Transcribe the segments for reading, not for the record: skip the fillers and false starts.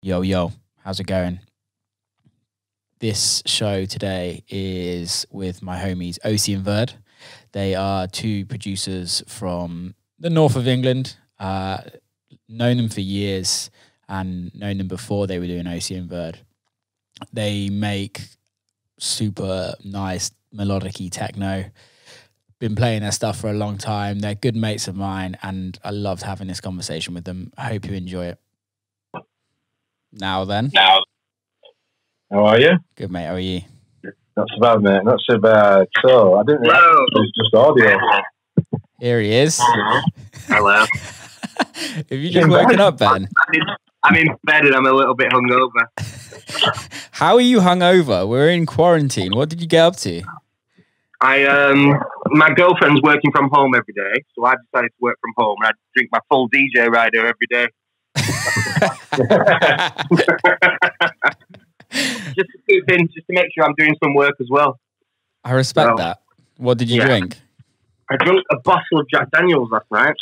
Yo, yo, how's it going? This show today is with my homies OC and Verde. They are two producers from the north of England. Known them for years and known them before they were doing OC and Verde. They make super nice melodic-y techno. Been playing their stuff for a long time. They're good mates of mine and I loved having this conversation with them. I hope you enjoy it. Now then. How are you? Good, mate. How are you? Not so bad, mate. Not so bad. So, I didn't realize it was just audio. Here he is. Hello. Have you just woken up, Ben? I'm in bed and I'm a little bit hungover. How are you hungover? We're in quarantine. What did you get up to? My girlfriend's working from home every day, so I decided to work from home and I drink my full DJ rider every day. Just to keep in, just to make sure I'm doing some work as well. I respect that. What did you drink? I drank a bottle of Jack Daniels last night.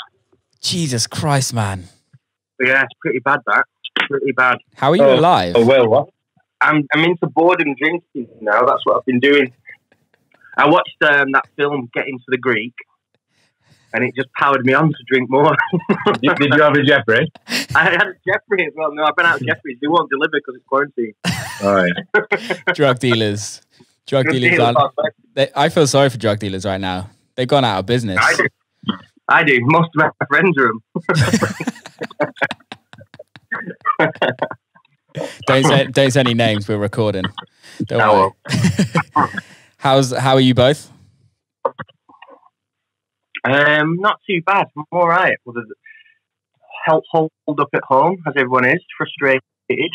Jesus Christ, man. Yeah, it's pretty bad, that. Pretty bad. How are you alive? Oh, well, what? I'm into boredom drinking now. That's what I've been doing. I watched that film, Get Into the Greek, and it just powered me on to drink more. Did you have a Jeffrey? I had a Jeffrey as well. No, I've been out of Jeffrey's. They won't deliver because it's quarantine. Oh, yeah. Drug dealers. Drug dealers. I feel sorry for drug dealers right now. They've gone out of business. I do. Most of my friends are them. Don't say any names. We're recording. Don't worry. How are you both? Not too bad. I'm all right. Help hold up at home, as everyone is. Frustrated,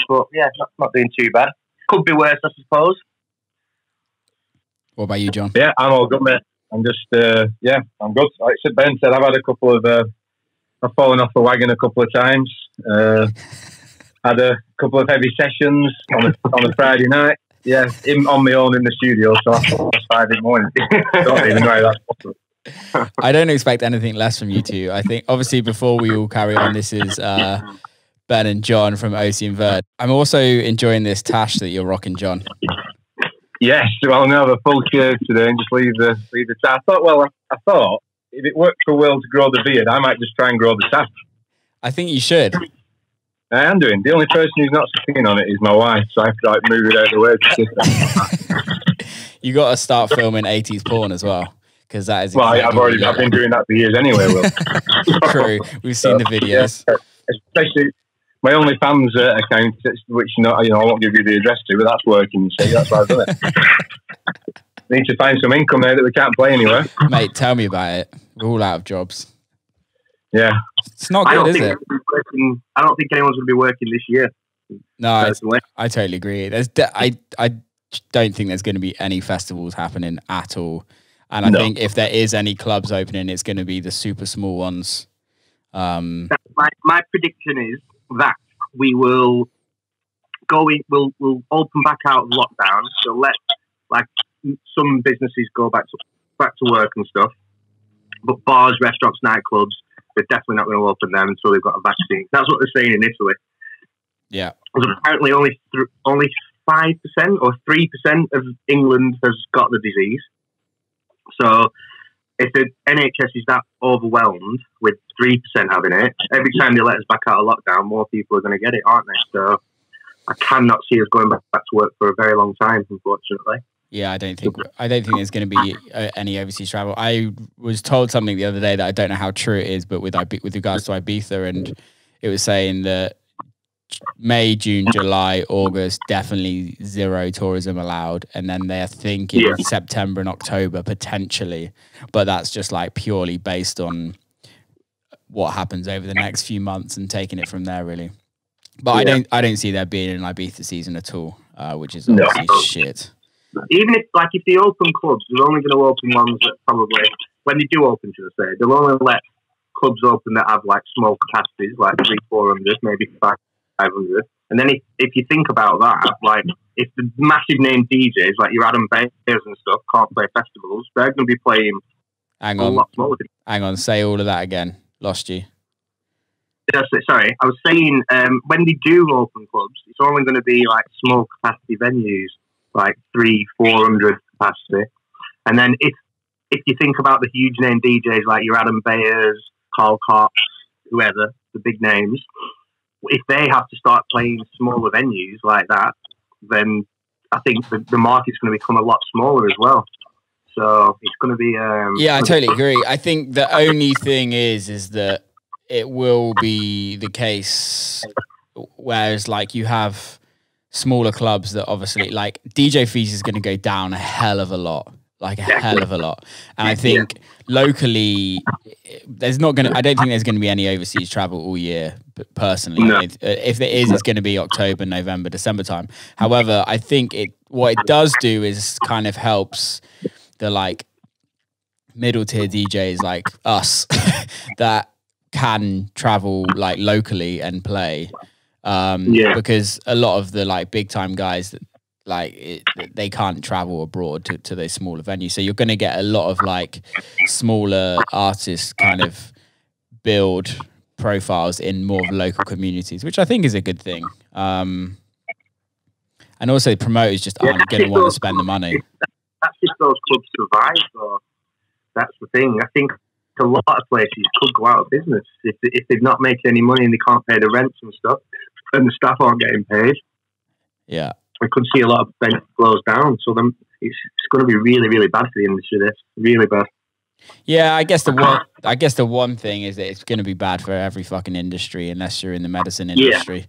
but yeah, not doing too bad. Could be worse, I suppose. What about you, John? Yeah, I'm all good, mate. I'm just, I'm good. Like Ben said, I've had a couple of, I've fallen off the wagon a couple of times. Had a couple of heavy sessions on a Friday night. Yeah, on my own in the studio, so I thought it was Friday morning. Don't even know how that's possible. I don't expect anything less from you two. I think, obviously, before we all carry on, this is Ben and John from OC and Verde. I'm also enjoying this tash that you're rocking, John. Yes, well, I'm going to have a full shave today and just leave the tash. I thought if it worked for Will to grow the beard, I might just try and grow the tash. I think you should. I am doing. The only person who's not sitting on it is my wife, so I have to move it out of the way to sit. You got to start filming 80s porn as well. Because that is exactly I've been doing that for years anyway, Will. True. We've seen the videos. Yeah, especially my OnlyFans account, which I won't give you the address to, but that's working. See, that's why I've done it. Need to find some income there that we can't play anywhere. Mate, tell me about it. We're all out of jobs. Yeah, it's not good, is it? I don't think anyone's going to be working this year. No, I totally agree. I don't think there's going to be any festivals happening at all. And I think if there is any clubs opening, it's going to be the super small ones. My prediction is that we will we'll open back out of lockdown. So let some businesses go back to work and stuff. But bars, restaurants, nightclubs, they're definitely not going to open them until they've got a vaccine. That's what they're saying in Italy. Yeah. Because apparently only 5% or 3% of England has got the disease. So if the NHS is that overwhelmed with 3% having it, every time they let us back out of lockdown, more people are going to get it, aren't they? So I cannot see us going back to work for a very long time, unfortunately. Yeah, I don't think there's going to be any overseas travel. I was told something the other day that I don't know how true it is, but with regards to Ibiza, and it was saying that May, June, July, August, definitely zero tourism allowed. And then they're thinking September and October potentially, but that's just purely based on what happens over the next few months and taking it from there, really. But I don't see there being an Ibiza season at all, which is obviously shit. Even if they open clubs, they're only going to open ones that probably, when they do open, should I say, they'll only let clubs open that have small capacities, 300-400, maybe 500. And then if you think about that, if the massive name DJs like your Adam Bayers and stuff can't play festivals, they're going to be playing a lot smaller. Hang on, say all of that again. Lost you. Sorry, I was saying when they do open clubs, it's only going to be like small capacity venues, like 300-400 capacity. And then if you think about the huge name DJs like your Adam Bayers, Carl Cox, whoever, the big names, if they have to start playing smaller venues like that, then I think the market's going to become a lot smaller as well. So it's going to be... yeah, I totally agree. I think the only thing is that it will be the case, whereas like you have smaller clubs that obviously, like DJ fees is going to go down a hell of a lot. Like a hell of a lot. And I think locally, I don't think there's going to be any overseas travel all year, but personally. No. If there is, it's going to be October, November, December time. However, I think what it does do is kind of helps the like middle tier DJs like us that can travel like locally and play. Because a lot of the like big time guys that, they can't travel abroad to those smaller venues. So you're going to get a lot of like smaller artists kind of build profiles in more of local communities, which I think is a good thing. And also promoters just aren't going to want to spend the money. That's if those clubs survive, though. That's the thing. I think a lot of places could go out of business if they're not making any money and they can't pay the rents and stuff, and the staff aren't getting paid. Yeah. We could see a lot of venues close down, so then it's going to be really, really bad for the industry. This really bad. Yeah, I guess the one thing is that it's going to be bad for every fucking industry unless you're in the medicine industry.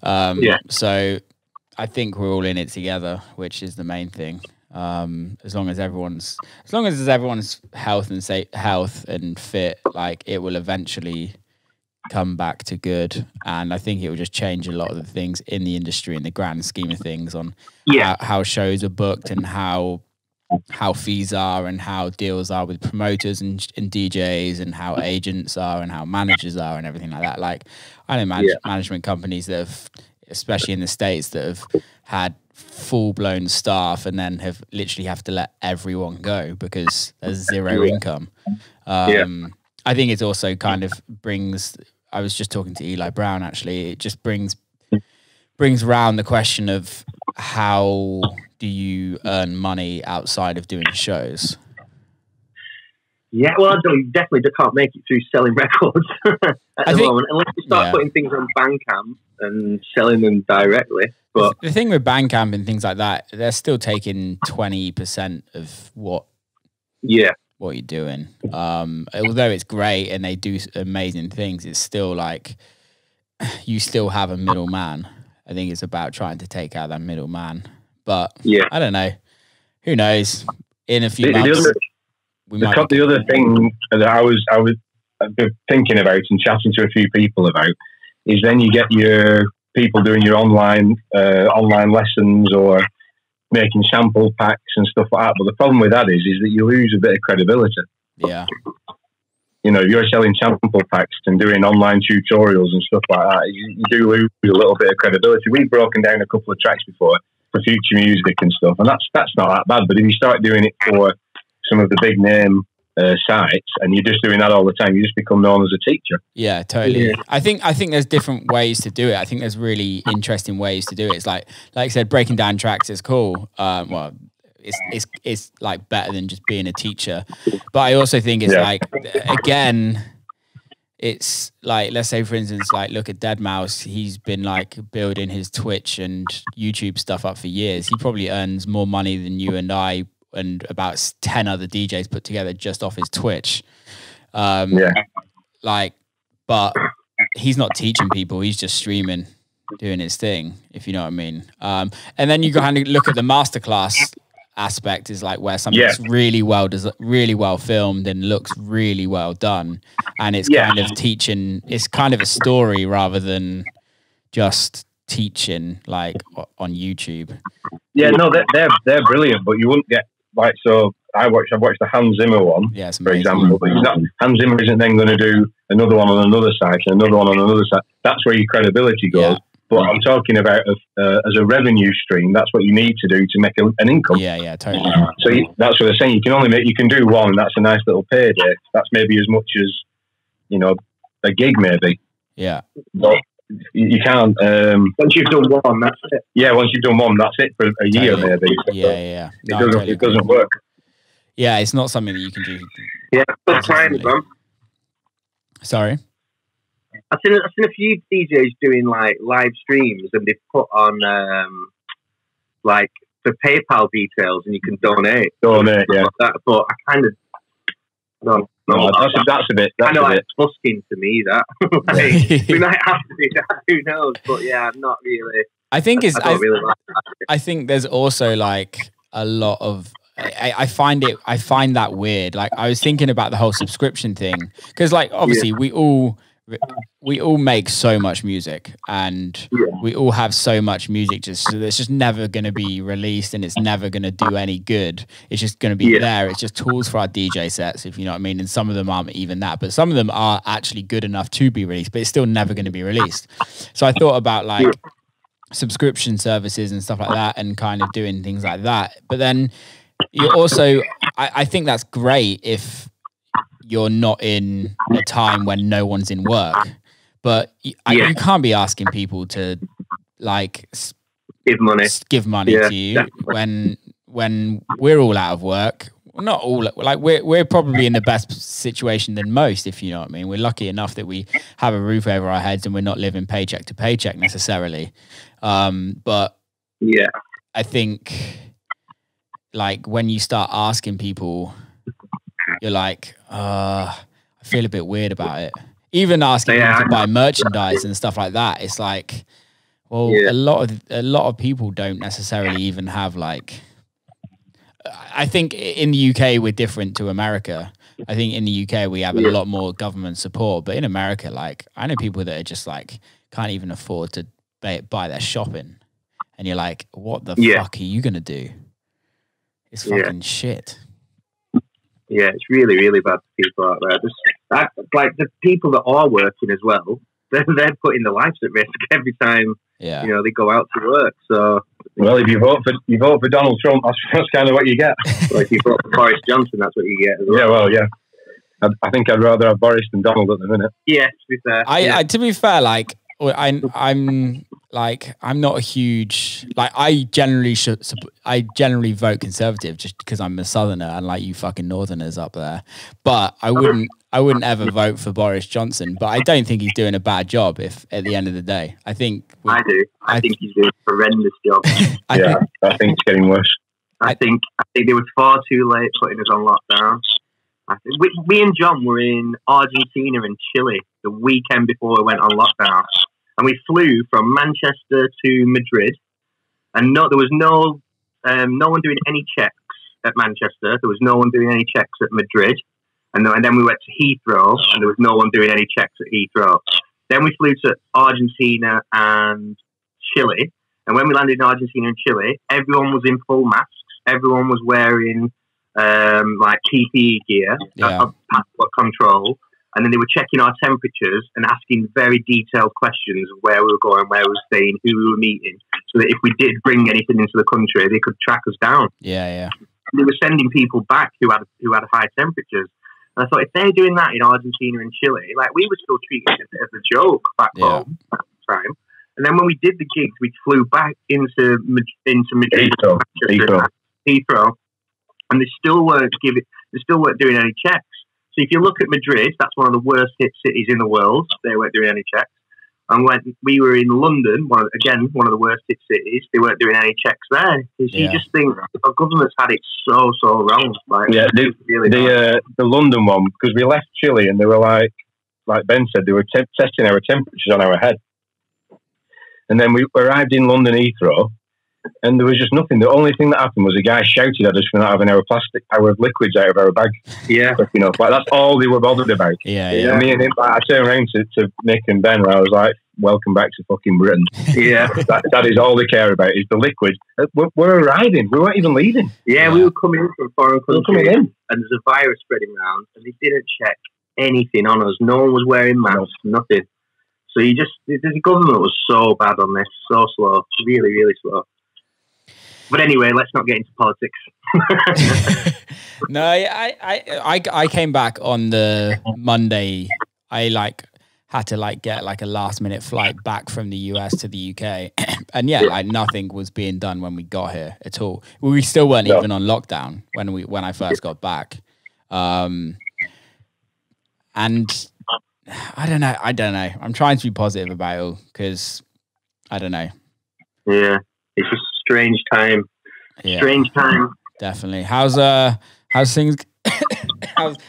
So I think we're all in it together, which is the main thing. As long as everyone's health and fit, like it will eventually come back to good, and I think it will just change a lot of the things in the industry in the grand scheme of things on how shows are booked and how fees are and how deals are with promoters and DJs and how agents are and how managers are and everything like that. Like I know management companies that have, especially in the States, that have had full-blown staff and then have literally have to let everyone go because there's zero income. I think it also kind of brings, I was just talking to Eli Brown actually, it just brings around the question of how do you earn money outside of doing shows? Yeah, well, you definitely can't make it through selling records at the moment, unless you start putting things on Bandcamp and selling them directly. But the thing with Bandcamp and things like that, they're still taking 20% of what you're doing. Although it's great and they do amazing things, it's still like you still have a middleman. I think it's about trying to take out that middleman. But I don't know. Who knows? In a few months, the other thing that I was thinking about and chatting to a few people about is then you get your people doing your online lessons or making sample packs and stuff like that. But the problem with that is that you lose a bit of credibility. Yeah. You know, if you're selling sample packs and doing online tutorials and stuff like that, you do lose a little bit of credibility. We've broken down a couple of tracks before for future music and stuff, and that's not that bad. But if you start doing it for some of the big name sites and you're just doing that all the time, you just become known as a teacher. Yeah, totally. I think there's different ways to do it. I think there's really interesting ways to do it. It's like I said, breaking down tracks is cool. Well, it's like better than just being a teacher. But I also think it's like, again, it's like, let's say for instance, like look at Deadmau5. He's been like building his Twitch and YouTube stuff up for years. He probably earns more money than you and I and about 10 other DJs put together just off his Twitch. Like, but he's not teaching people. He's just streaming, doing his thing, if you know what I mean. And then you kind of look at the masterclass aspect is like where something's really well filmed and looks really well done. And it's kind of teaching, it's kind of a story rather than just teaching like on YouTube. Yeah, no, they're brilliant, but you wouldn't get like, so I've watched the Hans Zimmer one, for example, but Hans Zimmer isn't then going to do another one on another site and another one on another site. That's where your credibility goes. Yeah. But I'm talking about as a revenue stream. That's what you need to do to make an income. Yeah, totally. So that's what they're saying. You can do one, and that's a nice little payday. That's maybe as much as, you know, a gig maybe. Yeah. But you can't. Once you've done one, that's it. Yeah, once you've done one, that's it for a year, Totally. maybe. Yeah. No, It doesn't work. Yeah, it's not something that you can do. Yeah, good times, man. Sorry? I've seen a few DJs doing like live streams, and they've put on like the PayPal details, and you can donate. Donate, yeah. Like that, but I kind of don't know. No, that's a bit. That's kind of a like bit. busking to me. That like, we might have to do that. Who knows? But yeah, I'm not really. I think it's. I don't really like that. I think there's also like a lot of. I find that weird. Like I was thinking about the whole subscription thing because, like, obviously we all make so much music and we all have so much music that's just never going to be released and it's never going to do any good. It's just going to be there. It's just tools for our DJ sets, if you know what I mean. And some of them aren't even that, but some of them are actually good enough to be released, but it's still never going to be released. So I thought about like subscription services and stuff like that and kind of doing things like that. But then you also, I think that's great if you're not in a time when no one's in work, but you can't be asking people to like give money to you definitely. when we're all out of work. Not all, like we're probably in the best situation than most, if you know what I mean. We're lucky enough that we have a roof over our heads and we're not living paycheck to paycheck necessarily. But yeah, I think like when you start asking people, you're like, I feel a bit weird about it. Even asking people to buy merchandise and stuff like that, it's like, well, a lot of people don't necessarily even have like. I think in the UK we're different to America. I think in the UK we have a lot more government support, but in America, like I know people that are just like can't even afford to buy their shopping, and you're like, what the fuck are you gonna do? It's fucking shit. Yeah, it's really, really bad for people out there. Like the people that are working as well, they're putting their lives at risk every time. You know, they go out to work. So, well, if you vote for Donald Trump, that's kind of what you get. Well, if you vote for Boris Johnson, that's what you get as well. Yeah, well, yeah. I think I'd rather have Boris than Donald at the minute. Yeah, to be fair. To be fair, like I'm not a huge I generally vote Conservative just because I'm a Southerner, unlike you fucking Northerners up there. But I wouldn't ever vote for Boris Johnson. But I don't think he's doing a bad job. If at the end of the day, I think I do. I think he's doing a horrendous job. I think it's getting worse. I think they were far too late putting us on lockdown. Me and John were in Argentina and Chile the weekend before we went on lockdown. And we flew from Manchester to Madrid, and there was no one doing any checks at Manchester. There was no one doing any checks at Madrid, and then we went to Heathrow, and there was no one doing any checks at Heathrow. Then we flew to Argentina and Chile, and when we landed in Argentina and Chile, everyone was in full masks. Everyone was wearing like PPE gear, passport control. And then they were checking our temperatures and asking very detailed questions of where we were going, where we were staying, who we were meeting, so that if we did bring anything into the country, they could track us down. Yeah. They were sending people back who had high temperatures. And I thought, if they're doing that in Argentina and Chile, like we were still treating it as a joke back home at the time. And then when we did the gigs, we flew back into Madrid, Heathrow, and they still weren't doing any checks. So if you look at Madrid, that's one of the worst hit cities in the world. They weren't doing any checks. And when we were in London, one of the worst hit cities, they weren't doing any checks there. You just think our government's had it so wrong. Like, the London one, because we left Chile and they were like Ben said, they were testing our temperatures on our head. And then we arrived in London Heathrow, and there was just nothing. The only thing that happened was a guy shouted at us for not having our liquids out of our bag. Yeah. But, you know, like that's all they were bothered about. Yeah. And me and him, I turned around to Nick and Ben, and I was like, welcome back to fucking Britain. Yeah. that is all they care about, is the liquids. We're arriving. We weren't even leaving. Yeah, we were coming in from foreign countries, and there's a virus spreading around, and they didn't check anything on us. No one was wearing masks, nothing. So the government was so bad on this, so slow, really, really slow. But anyway, let's not get into politics. No, I came back on the Monday. I had to like get like a last minute flight back from the US to the UK. And yeah, like nothing was being done when we got here at all. We still weren't even on lockdown when I first got back. And I don't know. I'm trying to be positive about it all because I don't know. Yeah, it's just a strange time. Yeah, strange time. Definitely. How's things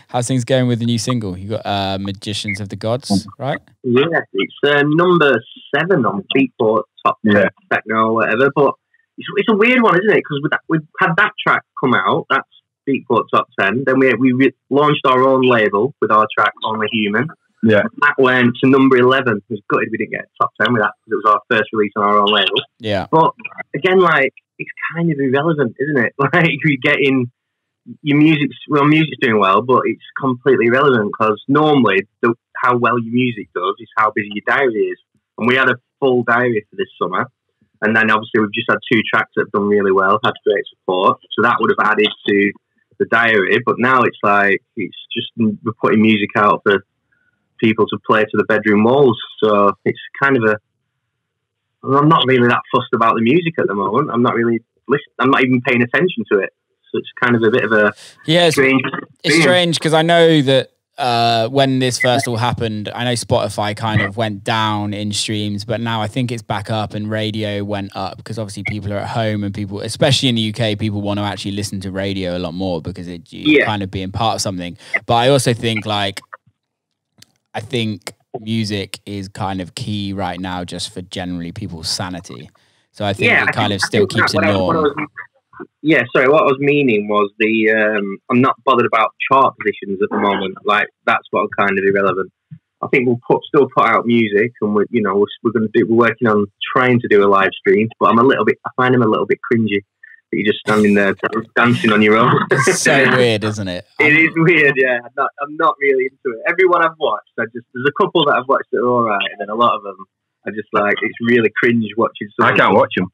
how's things going with the new single? You got Magicians of the Gods, right? Yeah, it's number 7 on Beatport top 10 techno or whatever. But it's a weird one, isn't it? Because we've had that track come out. That's Beatport top 10. Then we launched our own label with our track Only Human. Yeah, that went to number 11. It was gutted we didn't get top 10 with that because it was our first release on our own label. Yeah, but again, like it's kind of irrelevant, isn't it? Like you're getting your music's doing well, but it's completely irrelevant because normally how well your music does is how busy your diary is. And we had a full diary for this summer, and then obviously we've just had 2 tracks that have done really well, had great support, so that would have added to the diary. But now it's like it's just we're putting music out for people to play to the bedroom walls, so it's kind of I'm not really that fussed about the music at the moment. I'm not really listening. I'm not even paying attention to it. So it's kind of a bit of a strange. It's strange because I know that when this first all happened, I know Spotify kind of went down in streams, but now I think it's back up and radio went up because obviously people are at home and people, especially in the UK, people want to actually listen to radio a lot more because you're kind of being part of something. But I also think I think music is kind of key right now just for generally people's sanity. So I think it kind of still keeps a norm. What I was meaning was I'm not bothered about chart positions at the moment. Like that's what kind of irrelevant. I think we'll still put out music, and we're working on trying to do a live stream. But I find him a little bit cringy. That you're just standing there dancing on your own. It's so weird, isn't it? It is weird, yeah. I'm not really into it. Everyone I've watched, there's a couple that I've watched that are all right, and then a lot of them I just like, it's really cringe watching. I can't watch them.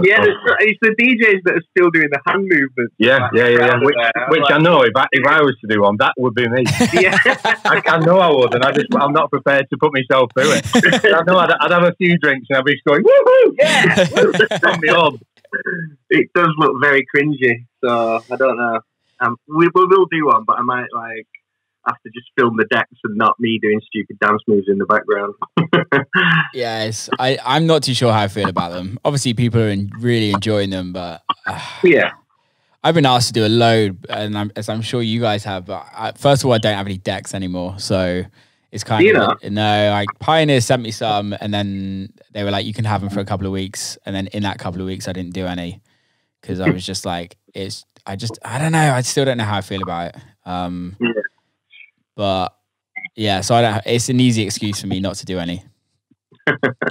Yeah, it's the DJs that are still doing the hand movements. Yeah. Which I know if I was to do one, that would be me. Yeah. I know I would, and I'm not prepared to put myself through it. I know I'd have a few drinks and I'd be just going, woohoo, yeah, put me on. It does look very cringy, so I don't know. We will do one, but I might have to just film the decks and not me doing stupid dance moves in the background. Yes, I'm not too sure how I feel about them. Obviously, people are really enjoying them, but yeah, I've been asked to do a load, and as I'm sure you guys have. But first of all, I don't have any decks anymore, so it's kind of no. Like Pioneer sent me some, and then they were like, "You can have them for a couple of weeks," and then in that couple of weeks, I didn't do any because I was just like, I don't know. I still don't know how I feel about it. But yeah, so it's an easy excuse for me not to do any.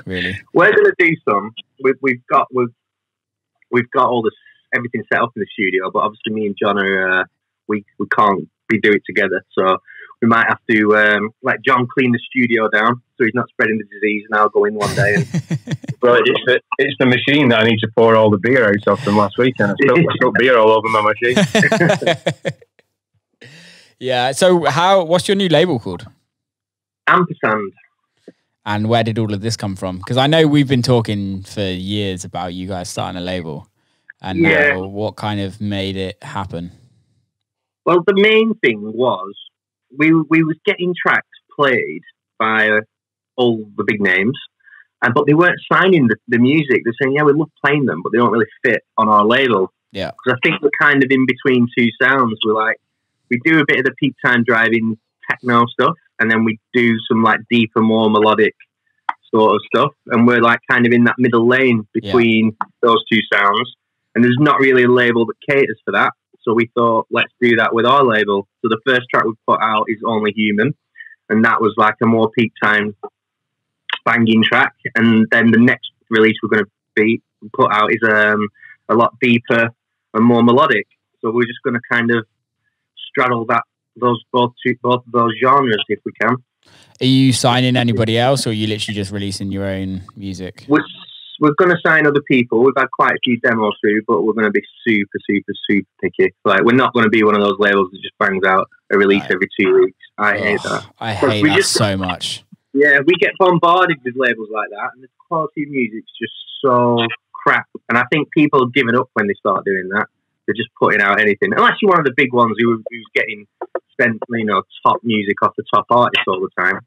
Really, we're going to do some. We've got all this everything set up in the studio, but obviously me and John are we can't do it together. So we might have to let John clean the studio down so he's not spreading the disease, and I'll go in one day. Well, it's the machine that I need to pour all the beer out of from last weekend. I spilled beer all over my machine. Yeah. So what's your new label called? Ampersand. And where did all of this come from? Because I know we've been talking for years about you guys starting a label. And now what kind of made it happen? Well, the main thing was we was getting tracks played by all the big names, but they weren't signing the music. They're saying, yeah, we love playing them, but they don't really fit on our label. Yeah. Because I think we're kind of in between two sounds. We do a bit of the peak time driving techno stuff, and then we do some like deeper, more melodic sort of stuff. And we're like kind of in that middle lane between those two sounds. And there's not really a label that caters for that. So we thought, let's do that with our label. So the first track we put out is Only Human. And that was like a more peak time banging track. And then the next release we're going to put out is a lot deeper and more melodic. So we're just going to kind of straddle both of those genres if we can. Are you signing anybody else, or are you literally just releasing your own music? We're going to sign other people. We've had quite a few demos through, but we're going to be super, super, super picky. Like, we're not going to be one of those labels that just bangs out a release every 2 weeks. I hate that. I hate that so much. Yeah, we get bombarded with labels like that, and the quality of music's just so crap. And I think people have given up when they start doing that. They're just putting out anything, unless you're one of the big ones who's getting spent, top music off the top artists all the time.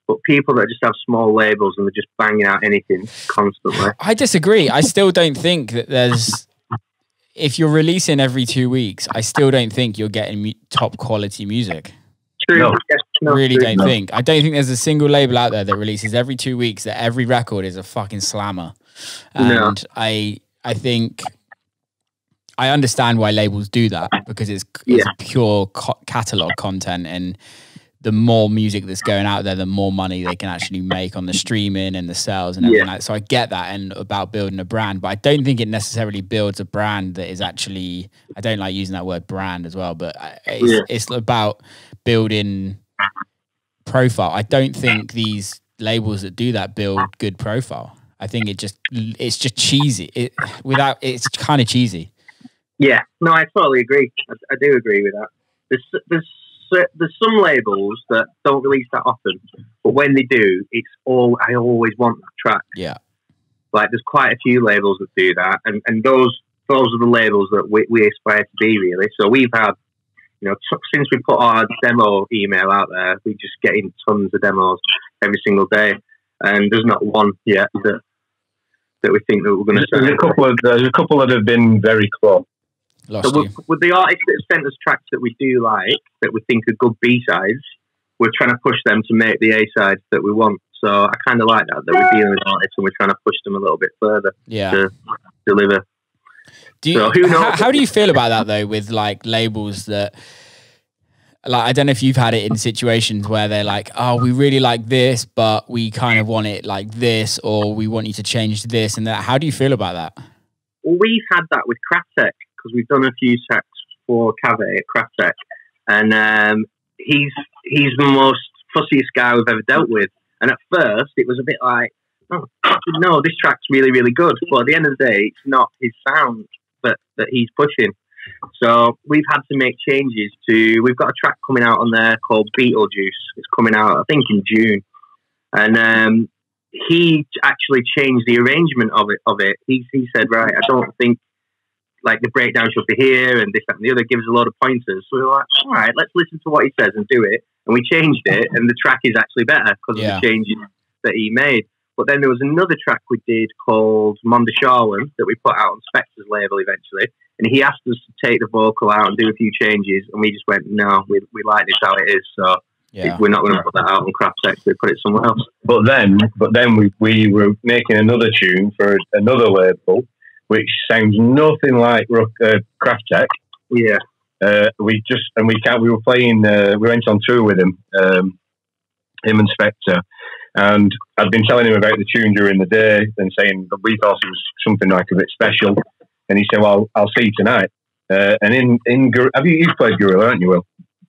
But people that just have small labels and they're just banging out anything constantly. I disagree. I still don't think that there's. If you're releasing every 2 weeks, I still don't think you're getting top quality music. True. No. Yes, no, Really true. don't think. I don't think there's a single label out there that releases every 2 weeks that every record is a fucking slammer. And I think I understand why labels do that, because it's pure catalog content, and the more music that's going out there, the more money they can actually make on the streaming and the sales and everything like that. So I get that, and about building a brand, but I don't think it necessarily builds a brand that is actually, I don't like using that word brand as well, but it's about building profile. I don't think these labels that do that build good profile. I think it's just cheesy. It's kind of cheesy. Yeah, no, I totally agree. I do agree with that. There's some labels that don't release that often, but when they do, I always want that track. Yeah. Like, there's quite a few labels that do that, and those are the labels that we aspire to be, really. So we've had, since we put our demo email out there, we just get in tons of demos every single day, and there's not one yet that we think that we're going to. There's a couple that have been very close. So with the artists that have sent us tracks that we do like, that we think are good B-sides, we're trying to push them to make the A-sides that we want. So I kind of like that we're dealing with artists and we're trying to push them a little bit further to deliver. How do you feel about that, though, with like labels that, like, I don't know if you've had it in situations where they're like, oh, we really like this, but we kind of want it like this, or we want you to change this and that. How do you feel about that? Well, we've had that with Clarke, because we've done a few tracks for Cave at Clarke, and he's the most fussiest guy we've ever dealt with. And at first, it was a bit like, oh, no, this track's really, really good. But at the end of the day, it's not his sound that he's pushing. So we've had to make changes we've got a track coming out on there called Beetlejuice. It's coming out, I think, in June. And he actually changed the arrangement of it. He said, right, I don't think like the breakdown should be here and this, that, and the other, gives a lot of pointers. So we were like, all right, let's listen to what he says and do it. And we changed it, and the track is actually better because of the changes that he made. But then there was another track we did called Mondoshawan that we put out on Spectre's label eventually. And he asked us to take the vocal out and do a few changes. And we just went, no, we like this how it is. So we're not going to put that out on Clarke, we put it somewhere else. But then we were making another tune for another label, which sounds nothing like Clarke. Yeah. We were playing. We went on tour with him and Spectre, and I'd been telling him about the tune during the day and saying that we thought it was something like a bit special. And he said, "Well, I'll see you tonight." And have you've played Gorilla, haven't you, Will?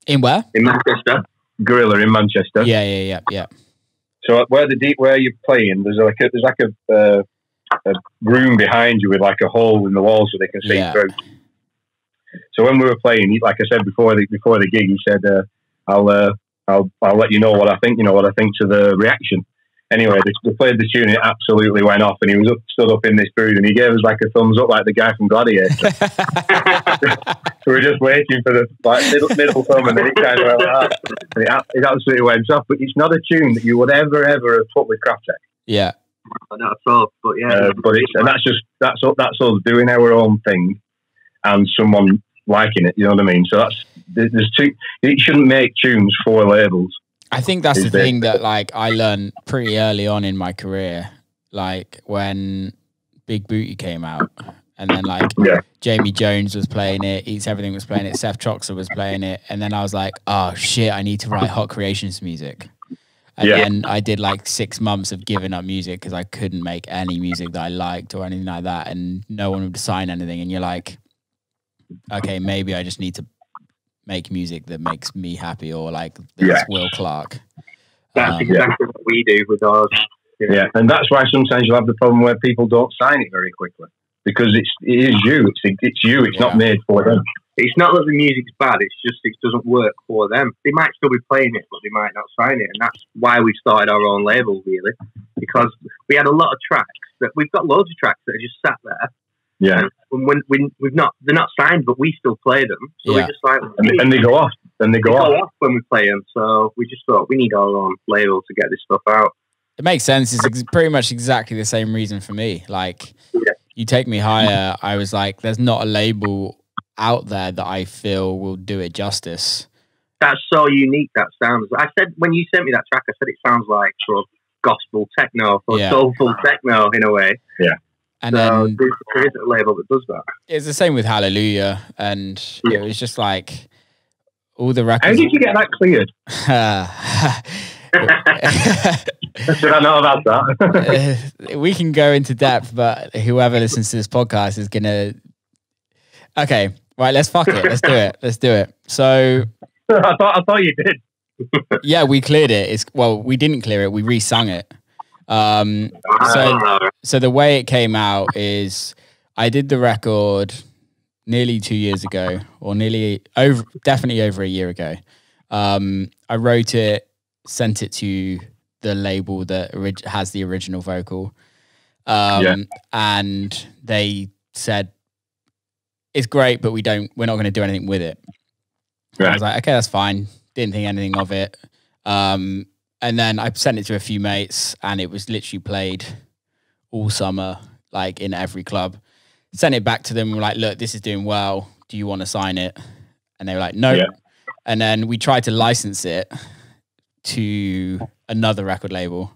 In where? In Manchester. Gorilla in Manchester. Yeah. So where you're playing, there's like a room behind you with like a hole in the wall so they can see through. So when we were playing, like I said before the gig, he said, "I'll let you know what I think. You know what I think to the reaction." Anyway, we played the tune, it absolutely went off, and he was stood up in this booth, and he gave us like a thumbs up, like the guy from Gladiator. So we're just waiting for the middle thumb, and then it kind of went like that. It absolutely went off, but it's not a tune that you would ever have put with Clarke. Yeah. Not at all, but yeah. That's us doing our own thing, and someone liking it. You know what I mean? So there's two. You shouldn't make tunes for labels. I think that's the thing that like I learned pretty early on in my career, like when Big Booty came out, and then like Jamie Jones was playing it, Eats Everything was playing it, Seth Troxler was playing it, and then I was like, oh shit, I need to write Hot Creations music. And then I did like 6 months of giving up music because I couldn't make any music that I liked or anything like that, and no one would sign anything. And you're like, okay, maybe I just need to make music that makes me happy, or like this Will Clarke. That's exactly what we do with ours. Yeah, and that's why sometimes you'll have the problem where people don't sign it very quickly, because it is you. It's you. It's not made for them. It's not that the music's bad, it's just it doesn't work for them. They might still be playing it, but they might not sign it. And that's why we started our own label, really. Because we had a lot of tracks that we've got loads of tracks that are just sat there. Yeah. And when they're not signed, but we still play them. So we're just like, and they go off. Then they go off when we play them. So we just thought we need our own label to get this stuff out. It makes sense. It's pretty much exactly the same reason for me. Like, You Take Me Higher, I was like, there's not a label out there that I feel will do it justice. That's so unique, that sounds. I said, when you sent me that track, I said it sounds like sort of gospel techno or soulful techno in a way. Yeah. And so then there isn't a label that does that. It's the same with Hallelujah. And it was just like all the records. How did you get that cleared? Should I know about that? We can go into depth, but whoever listens to this podcast is going to... Okay, right, let's fuck it. Let's do it. So... I thought you did. Yeah, we cleared it. We didn't clear it. We re-sung it. So the way it came out is I did the record nearly 2 years ago, or definitely over a year ago. I wrote it, sent it to the label that has the original vocal, and they said it's great, but we're not going to do anything with it. Right. I was like, okay, that's fine. Didn't think anything of it. And then I sent it to a few mates, and it was literally played all summer, like in every club. Sent it back to them. We're like, look, this is doing well. Do you want to sign it? And they were like, no. Yeah. And then we tried to license it to another record label.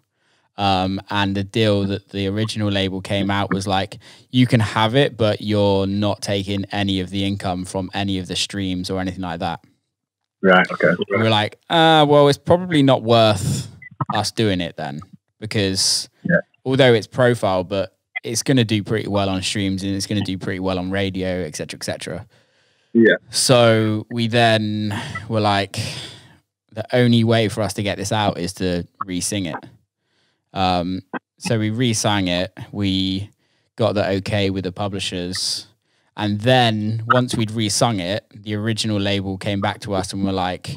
And the deal that the original label came out was like, you can have it, but you're not taking any of the income from any of the streams or anything like that. Right, okay. We were like, well, it's probably not worth us doing it then, because although it's profile, but it's going to do pretty well on streams and it's going to do pretty well on radio, et cetera, et cetera. Yeah. So we then were like, the only way for us to get this out is to re-sing it. So we re-sang it. We got the okay with the publishers. And then once we'd re-sung it, the original label came back to us and were like,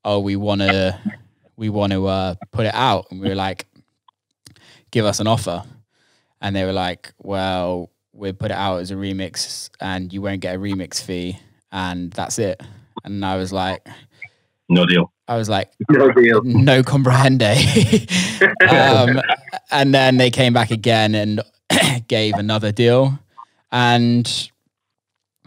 oh, we want to put it out. And we were like, give us an offer. And they were like, well, we'll put it out as a remix and you won't get a remix fee. And that's it. And I was like, no deal. I was like, no deal. No comprehende. And then they came back again and gave another deal. And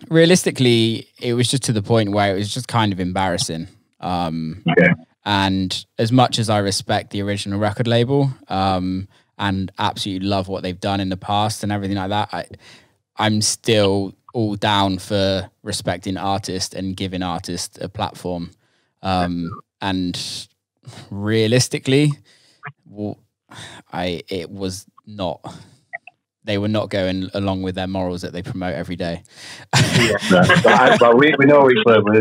realistically, it was just to the point where it was just kind of embarrassing. And as much as I respect the original record label and absolutely love what they've done in the past and everything like that, I'm still all down for respecting artists and giving artists a platform. And realistically, they were not going along with their morals that they promote every day. But we know which level,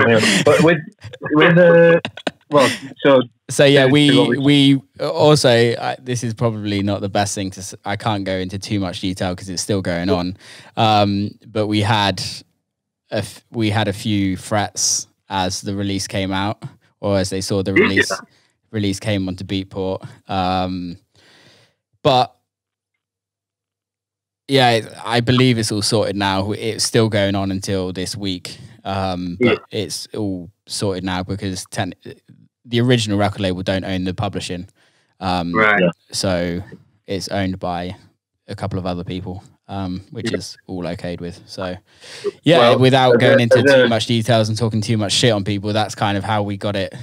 but with so yeah, we also this is probably not the best thing to. I can't go into too much detail because it's still going on. But we had a few frets as the release came out, or as they saw the release came onto Beatport. But yeah, I believe it's all sorted now. It's still going on until this week, but it's all sorted now because the original record label don't own the publishing, so it's owned by a couple of other people, which is all okayed with. So yeah, without going into too much details and talking too much shit on people, that's kind of how we got it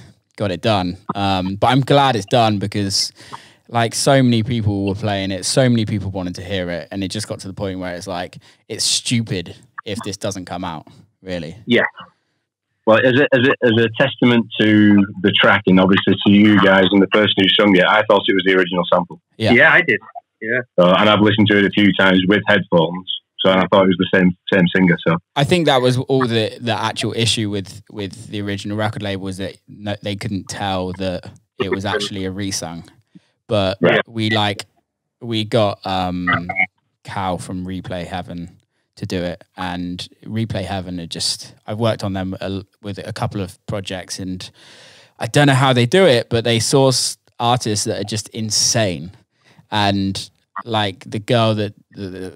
done. But I'm glad it's done because like so many people were playing it, so many people wanted to hear it, and it just got to the point where it's like, it's stupid if this doesn't come out, really. Yeah. Well, as a testament to the track and obviously to you guys and the person who sung it, I thought it was the original sample. Yeah, I did. Yeah. And I've listened to it a few times with headphones, so I thought it was the same singer. So I think that was all the actual issue with the original record label was that they couldn't tell that it was actually a resung. But we got Cal from Replay Heaven to do it, and Replay Heaven are I've worked on them with a couple of projects, and I don't know how they do it, but they source artists that are just insane. And like the girl that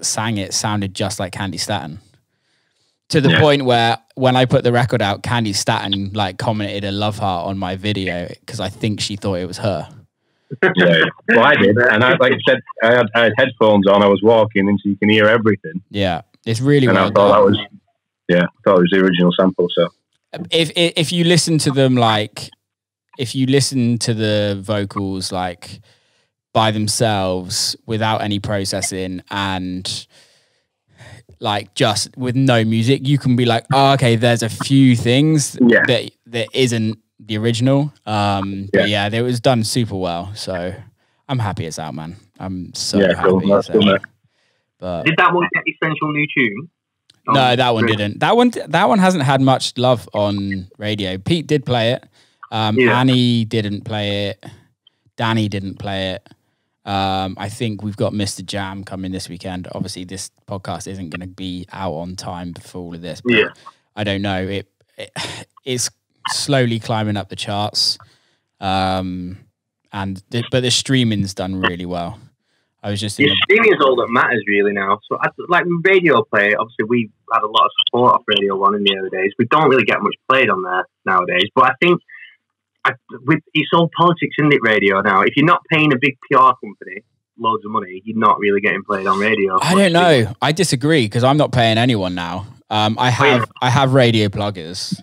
sang it sounded just like Candy Staton, to the point where when I put the record out, Candy Staton like commented a love heart on my video because I think she thought it was her. Yeah, well, I did, and like I said, I had headphones on. I was walking, and so you can hear everything. Yeah, it's really and well I thought done. that was, I thought it was the original sample. So if you listen to them, like if you listen to the vocals like by themselves without any processing and like just with no music, you can be like, oh, okay, there's a few things that isn't the original. But yeah, it was done super well. So I'm happy it's out, man. I'm so happy. Cool. That's cool, but did that one get essential new tune? No, that one didn't. That one hasn't had much love on radio. Pete did play it. Annie didn't play it. Danny didn't play it. I think we've got Mr. Jam coming this weekend. Obviously, this podcast isn't going to be out on time for all of this. But I don't know. It's slowly climbing up the charts, but the streaming's done really well. I was just streaming is all that matters really now. So like radio play, obviously we had a lot of support off Radio 1 in the early days. We don't really get much played on there nowadays. But I think it's all politics, isn't it, radio now? If you're not paying a big PR company loads of money, you're not really getting played on radio. I don't know. I disagree because I'm not paying anyone now. I have radio pluggers.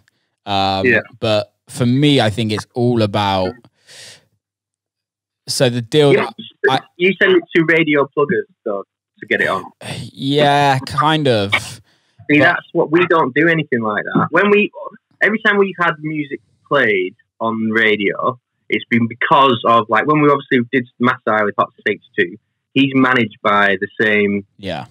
But for me, I think it's all about. So the deal. You send it to radio pluggers though to get it on. Yeah, kind of. See, that's what we don't do anything like that. Every time we've had music played on radio, it's been because of like when we obviously did Masai with Hot 62. He's managed by the same. Yeah.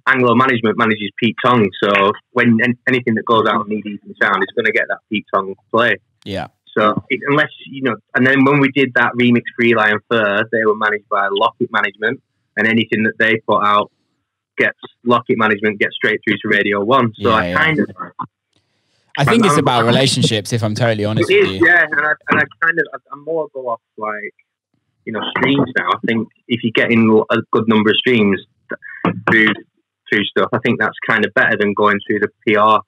Anglo management manages Pete Tong, so when anything that goes out on Need Even Sound is going to get that Pete Tong play. Yeah. So unless and then when we did that remix for Eli and Fur, they were managed by Lockett Management, and anything that they put out Lockett Management gets straight through to Radio 1. So I think it's about relationships. If I'm totally honest with you, I'm more go off like streams now. I think if you're getting a good number of streams through stuff, I think that's kind of better than going through the PR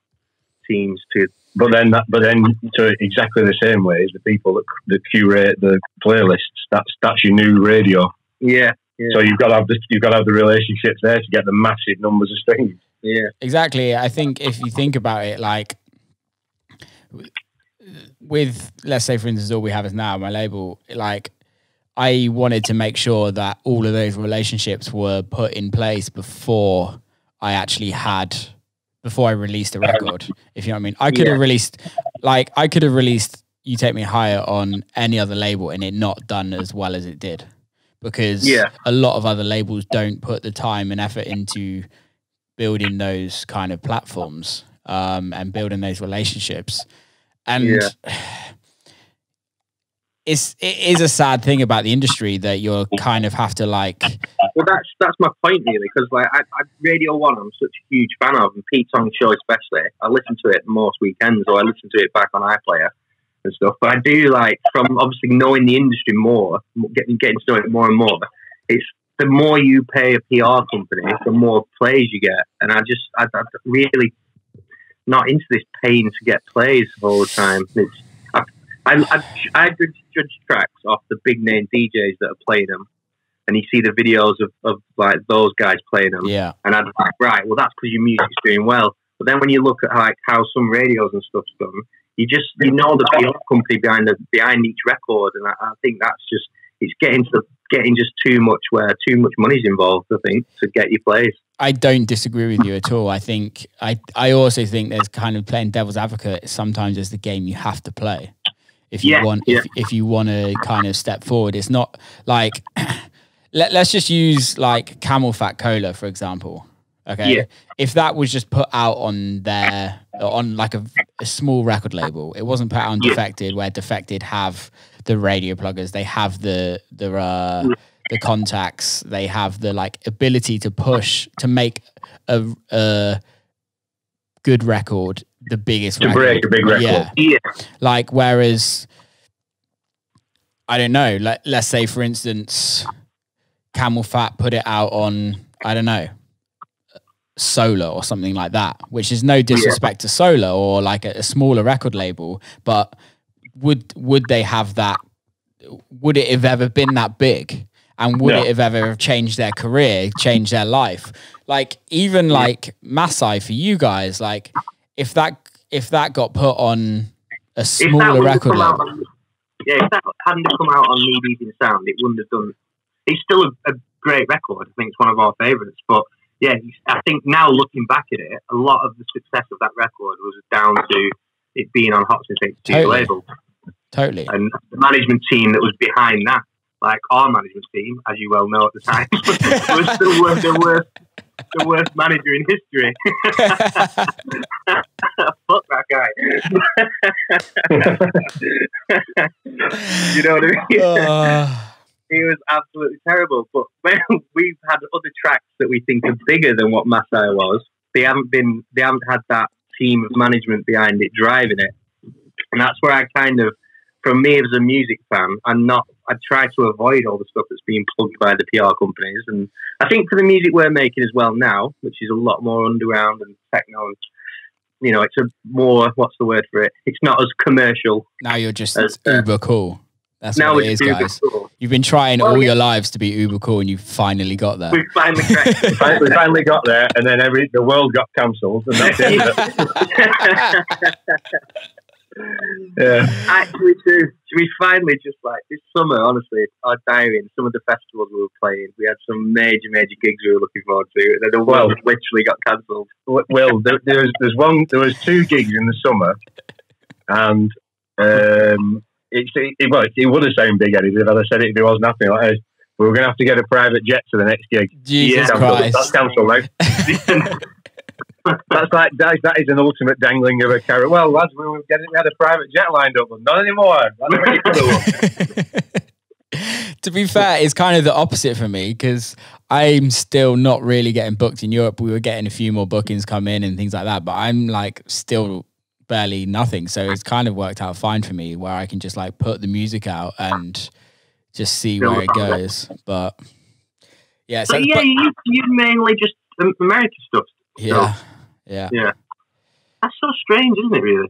teams to. But then, to exactly the same way as the people that curate the playlists. That's your new radio. Yeah. So you've got to have the relationships there to get the massive numbers of streams. Yeah. Exactly. I think if you think about it, like with let's say for instance, all we have is now my label. Like I wanted to make sure that all of those relationships were put in place before I released a record, if you know what I mean. I could have released You Take Me Higher on any other label and it not done as well as it did. Because a lot of other labels don't put the time and effort into building those kind of platforms and building those relationships. And it is a sad thing about the industry that you're kind of have to like. Well, that's my point really, because like I Radio 1, I'm such a huge fan of, and Pete Tong's show especially. I listen to it most weekends, or I listen to it back on iPlayer and stuff. But I do like from obviously knowing the industry more, getting to know it more and more. It's the more you pay a PR company, the more plays you get, and I'm really not into this paying to get plays all the time. I judge tracks off the big name DJs that are playing them, and you see the videos of like those guys playing them. Yeah. And I'd be like, right, well, that's because your music's doing well. But then when you look at like how some radios and stuff's done, you know the PR company behind each record, and I think that's just it's getting just too much where too much money's involved. I think to get your plays. I don't disagree with you at all. I think I also think there's kind of playing devil's advocate sometimes is the game you have to play. If you want to kind of step forward, it's not like let's just use like Camel Fat Cola for example. Okay, if that was just put out on like a small record label, it wasn't put out on Defected, where Defected have the radio pluggers, they have the the contacts, they have the like ability to push to make a good record, the biggest to record. break a big record. Yeah. Like, whereas, I don't know, like, let's say, for instance, Camel Fat put it out on, I don't know, Solar or something like that, which is no disrespect to Solar or like a smaller record label, but would they have that? Would it have ever been that big? And would it have ever changed their career, changed their life? Like, even like Masai for you guys, like if that got put on a smaller record label. If that hadn't come out on Knee Deep in Sound, it wouldn't have done. It's still a great record. I think it's one of our favourites. But yeah, I think now looking back at it, a lot of the success of that record was down to it being on Hopson's HT label. Totally. And the management team that was behind that, like our management team, as you well know at the time, was the worst manager in history. Fuck that guy. You know what I mean? He was absolutely terrible. But when we've had other tracks that we think are bigger than what Masai was, they haven't had that team of management behind it driving it. And that's where I kind of, from me as a music fan, I try to avoid all the stuff that's being plugged by the PR companies. And I think for the music we're making as well now, which is a lot more underground and techno, and, you know, it's a more, what's the word for it? It's not as commercial. Now you're just uber cool. That's what it is, guys. Cool. You've been trying all your lives to be uber cool, and you finally got there. We finally cracked. We finally got there, and then the world got cancelled, and that's it. Yeah, actually, too. We finally just like this summer. Honestly, our diary and some of the festivals we were playing, we had some major gigs we were looking forward to. And then the world literally got cancelled. Well, there was 2 gigs in the summer, and it would have sounded big headed if I'd have said it if it wasn't happening. Like, we were going to have to get a private jet to the next gig. Jesus Christ, that's cancelled now. That is an ultimate dangling of a carrot. Well, lads, we had a private jet lined up, but not anymore. To be fair, it's kind of the opposite for me, because I'm still not really getting booked in Europe. We were getting a few more bookings come in and things like that, but I'm like still barely nothing. So it's kind of worked out fine for me, where I can just like put the music out and just see where it goes. But yeah, so you mainly just American stuff. Yeah. That's so strange, isn't it? Really.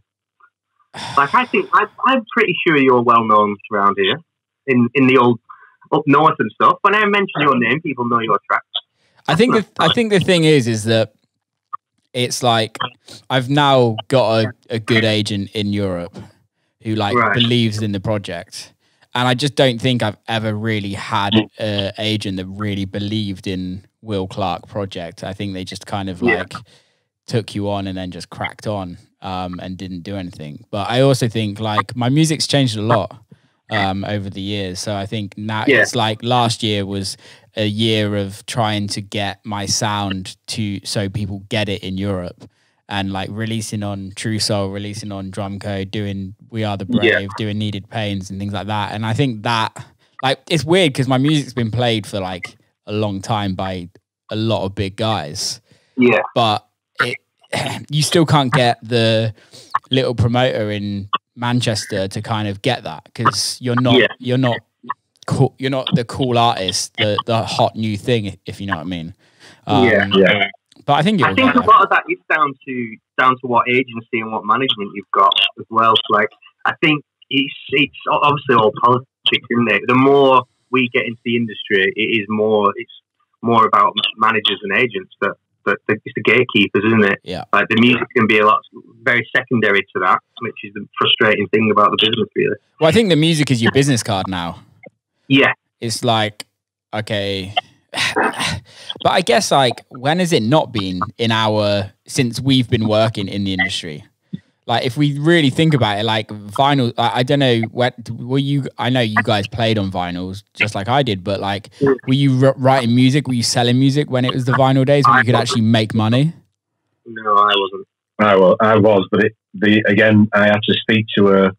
Like, I think I'm pretty sure you're well known around here in the old up north and stuff. When I mention your name, people know your tracks. I think the thing is that it's like I've now got a good agent in Europe who believes in the project. And I just don't think I've ever really had an agent that really believed in Will Clarke project. I think they just kind of took you on and then just cracked on and didn't do anything. But I also think like my music's changed a lot over the years. So I think now it's like last year was a year of trying to get my sound so people get it in Europe. And like releasing on True Soul, releasing on Drum Code, doing We Are the Brave, doing Needed Pains and things like that. And I think that, like, it's weird because my music's been played for like a long time by a lot of big guys. Yeah. But you still can't get the little promoter in Manchester to kind of get that, because you're not cool. You're not the cool artist, the hot new thing, if you know what I mean. But I think a lot of that is down to what agency and what management you've got as well. So like, I think it's obviously all politics, isn't it? The more we get into the industry, it's more about managers and agents that it's the gatekeepers, isn't it? Yeah. Like the music can be very secondary to that, which is the frustrating thing about the business, really. Well, I think the music is your business card now. Yeah. It's like, okay. But I guess like, when has it not been since we've been working in the industry? Like, if we really think about it, like vinyl, I don't know, I know you guys played on vinyls just like I did, but like, were you writing music? Were you selling music when it was the vinyl days when you could actually make money? No, I wasn't. I was, but again, I had to speak to her.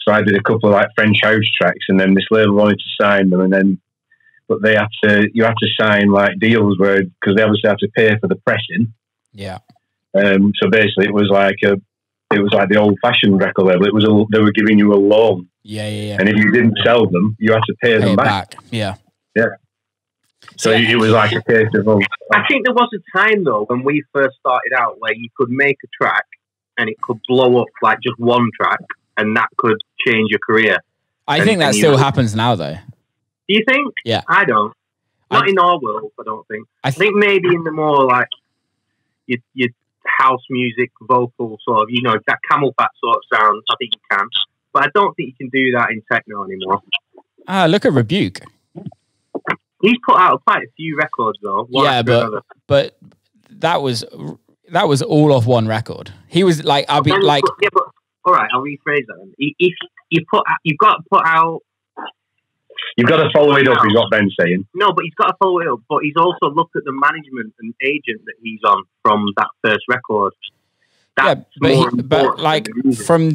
So I did a couple of like French house tracks, and then this label wanted to sign them, and then but you had to sign like deals where, because they obviously had to pay for the pressing. Yeah. So basically, it was like the old-fashioned record label. They were giving you a loan. Yeah. And if you didn't sell them, you had to pay them back. Yeah. So it was like a case of. I think there was a time though when we first started out where you could make a track and it could blow up like just one track, and that could change your career. I think that still happens now, though. Do you think? Yeah. I don't. Not in our world, I don't think. I think maybe in the more like your house music, vocal sort of, that Camel Fat sort of sound, I think you can. But I don't think you can do that in techno anymore. Look at Rebuke. He's put out quite a few records though. But that was all off one record. He was like, all right, I'll rephrase that then. If you've got to put out. You've got to follow it up, is what Ben's saying. No, but he's got to follow it up. But he's also looked at the management and agent that he's on from that first record.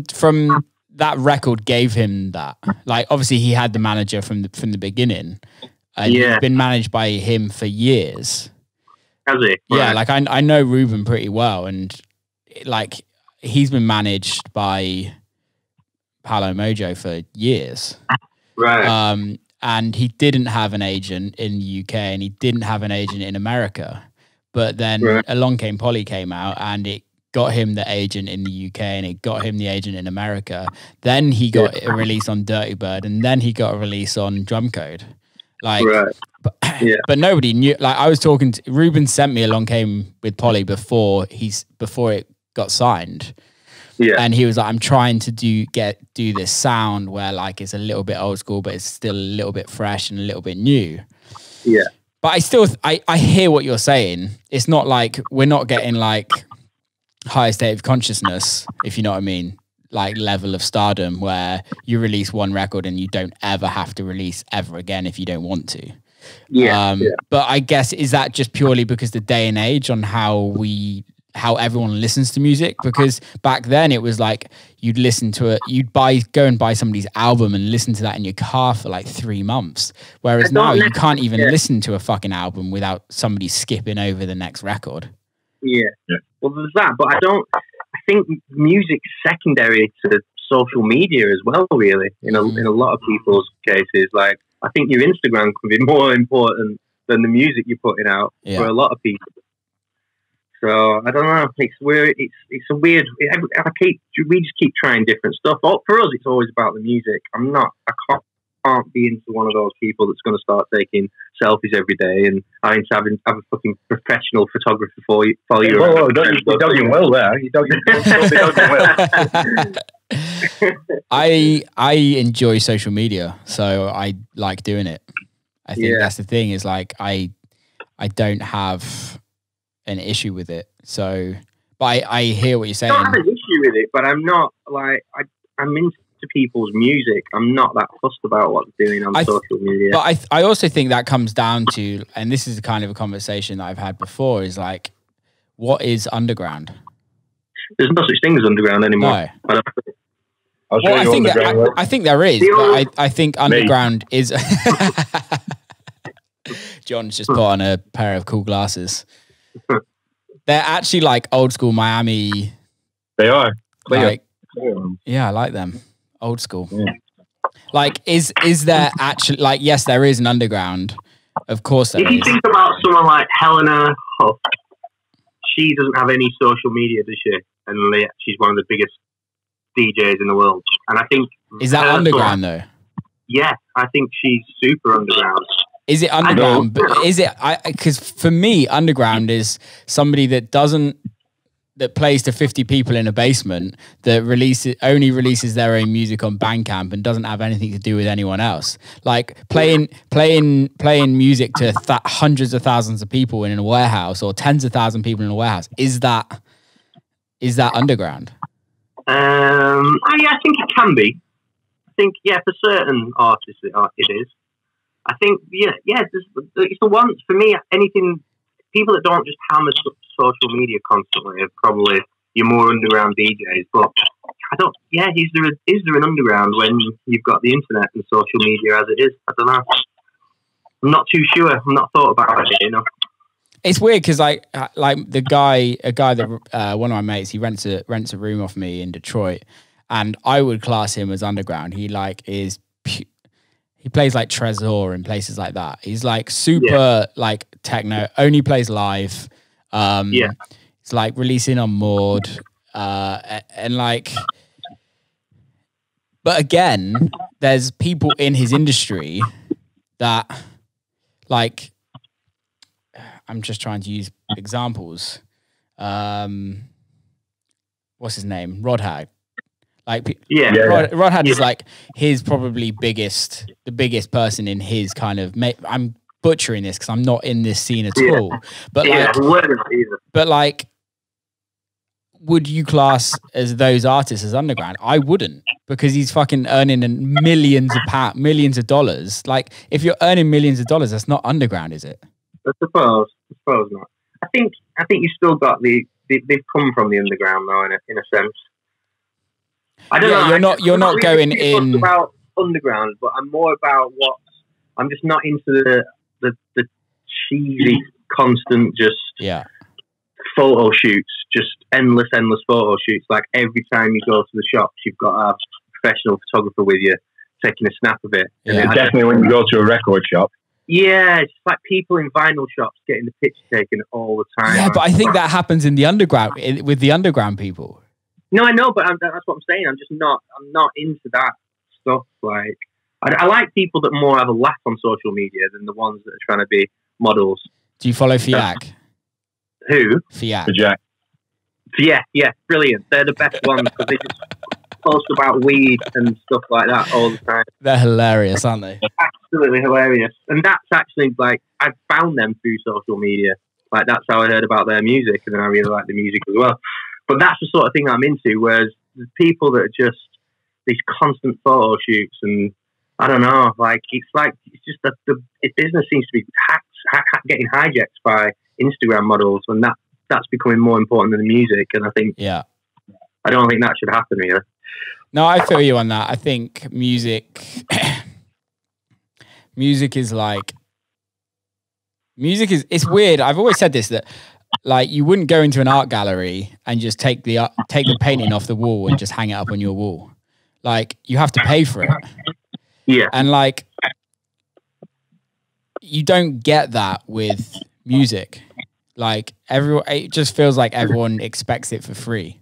From that record gave him that. Like, obviously, he had the manager from the beginning. And he's been managed by him for years. Has he? Yeah, like I know Ruben pretty well, and like he's been managed by Paolo Mojo for years. Right. And he didn't have an agent in the UK, and he didn't have an agent in America. But then along came Polly came out, and it got him the agent in the UK, and it got him the agent in America. Then he got a release on Dirty Bird, and then he got a release on Drum Code. Like, but nobody knew. Like, I was talking to Ruben, sent me Along Came with Polly before it got signed. Yeah, and he was like, I'm trying to do this sound where like it's a little bit old school, but it's still a little bit fresh and a little bit new. Yeah, but I hear what you're saying. It's not like we're not getting like higher state of consciousness, if you know what I mean. Like level of stardom where you release one record and you don't ever have to release ever again if you don't want to. But I guess, is that just purely because the day and age on how everyone listens to music? Because back then it was like you'd listen to it, go and buy somebody's album and listen to that in your car for like 3 months. Whereas now you can't even listen to a fucking album without somebody skipping over the next record. Yeah. Well, there's that, but I think music's secondary to social media as well, really, in a lot of people's cases. Like, I think your Instagram can be more important than the music you're putting out for a lot of people. So, I don't know. It's weird. It's a weird... we just keep trying different stuff. For us, it's always about the music. I can't be into one of those people that's going to start taking selfies every day and having to have a fucking professional photographer for you. Whoa, you're dogging well there. You're dogging well. I enjoy social media, so I like doing it. I think that's the thing, is like I don't have an issue with it. So, but I hear what you're saying. I don't have an issue with it, but I'm not like I'm into people's music. I'm not that fussed about what they're doing on social media. But I also think that comes down to, and this is kind of a conversation that I've had before, is like, what is underground? There's no such thing as underground anymore. No. I think there is, but I think underground is... John's just put on a pair of cool glasses. They're actually like old school Miami. They are. Yeah, I like them. Old school. Yeah. Like, is there actually, like, yes, there is an underground. Of course there is. If you think about someone like Helena Huff, she doesn't have any social media, does she? And she's one of the biggest DJs in the world. And I think... Is that underground, though? Yeah, I think she's super underground. Is it underground? But is it... Because for me, underground is somebody that plays to 50 people in a basement, that only releases their own music on Bandcamp and doesn't have anything to do with anyone else. Like playing music to hundreds of thousands of people in a warehouse, or tens of thousands of people in a warehouse. Is that underground? I think it can be. I think, for certain artists it is. I think, it's the ones, for me, anything, people that don't just hammer social media constantly are probably your more underground DJs. But is there an underground when you've got the internet and social media as it is? I don't know. I'm not too sure. I'm not thought about it, you know. It's weird because like a guy that one of my mates, he rents a room off me in Detroit, and I would class him as underground. He he plays like Trezor and places like that. He's like super like techno, only plays live. It's like releasing on Maud, and like, but again, there's people in his industry that like. I'm just trying to use examples. What's his name? Rodhag. Like, Rodhag is like his probably the biggest person in his kind of. I'm butchering this because I'm not in this scene at all. But like, would you class as those artists as underground? I wouldn't, because he's fucking earning millions of dollars. Like, if you're earning millions of dollars, that's not underground, is it? I suppose not. I think you still got they've come from the underground though, in a sense. I don't know. You're not going in about underground, but I'm more about what. I'm just not into the cheesy, constant, just photo shoots, just endless photo shoots. Like every time you go to the shops, you've got to have a professional photographer with you taking a snap of it. Yeah, definitely when you go to a record shop. Yeah, it's like people in vinyl shops getting the picture taken all the time. Yeah, but I think that happens in the underground with the underground people. No, I know, but that's what I'm saying. I'm not into that stuff. Like, I like people that more have a laugh on social media than the ones that are trying to be models. Do you follow Fiac? Who? Fiac. Yeah, brilliant. They're the best ones because they just post about weed and stuff like that all the time. They're hilarious, aren't they? Absolutely hilarious. And that's actually, like, I found them through social media. Like, that's how I heard about their music, and then I really like the music as well. But that's the sort of thing I'm into, whereas the people that are just these constant photo shoots, and I don't know, like, it's just that the business seems to be getting hijacked by Instagram models, and that's becoming more important than the music. And I think, I don't think that should happen really. No, I feel you on that. I think music is it's weird. I've always said this, that like you wouldn't go into an art gallery and just take the painting off the wall and just hang it up on your wall. Like, you have to pay for it. Yeah. And like, you don't get that with music. Like, it just feels like everyone expects it for free.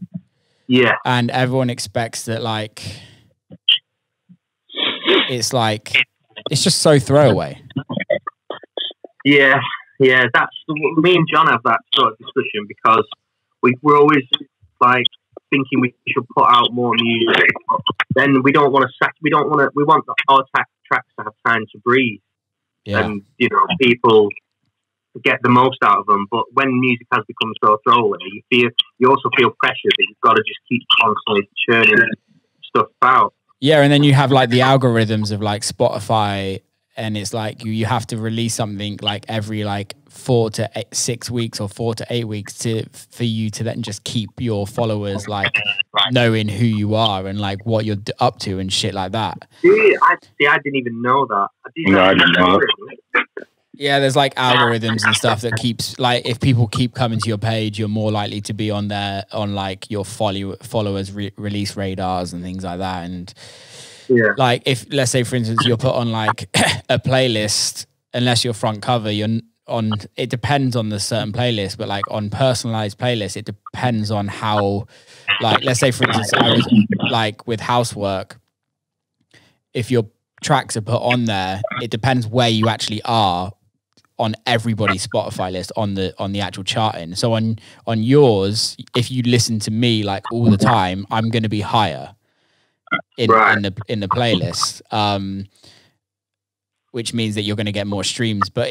Yeah. And everyone expects that, like, it's just so throwaway. Yeah. That's me and John have that sort of discussion, because we're always like thinking we should put out more music. Then we want our tracks to have time to breathe. Yeah. And people get the most out of them. But when music has become so throwaway, you also feel pressure that you've got to just keep constantly churning stuff out. Yeah, and then you have like the algorithms of like Spotify, and it's like you have to release something like every like 4 to 6 weeks or 4 to 8 weeks for you to then just keep your followers like knowing who you are and like what you're up to and shit like that. I didn't even know that. I didn't know that. Yeah, there's like algorithms and stuff that keeps, like, if people keep coming to your page, you're more likely to be on like your followers release radars and things like that. And like, if, let's say for instance, you're put on like a playlist, unless you're front cover, you're on, it depends on the certain playlist, but like on personalized playlists, it depends on how, like, let's say for instance, I was like with Housework, if your tracks are put on there, it depends where you actually are on everybody's Spotify list on the actual charting. So on yours, if you listen to me like all the time, I'm going to be higher in the playlist, which means that you're going to get more streams. But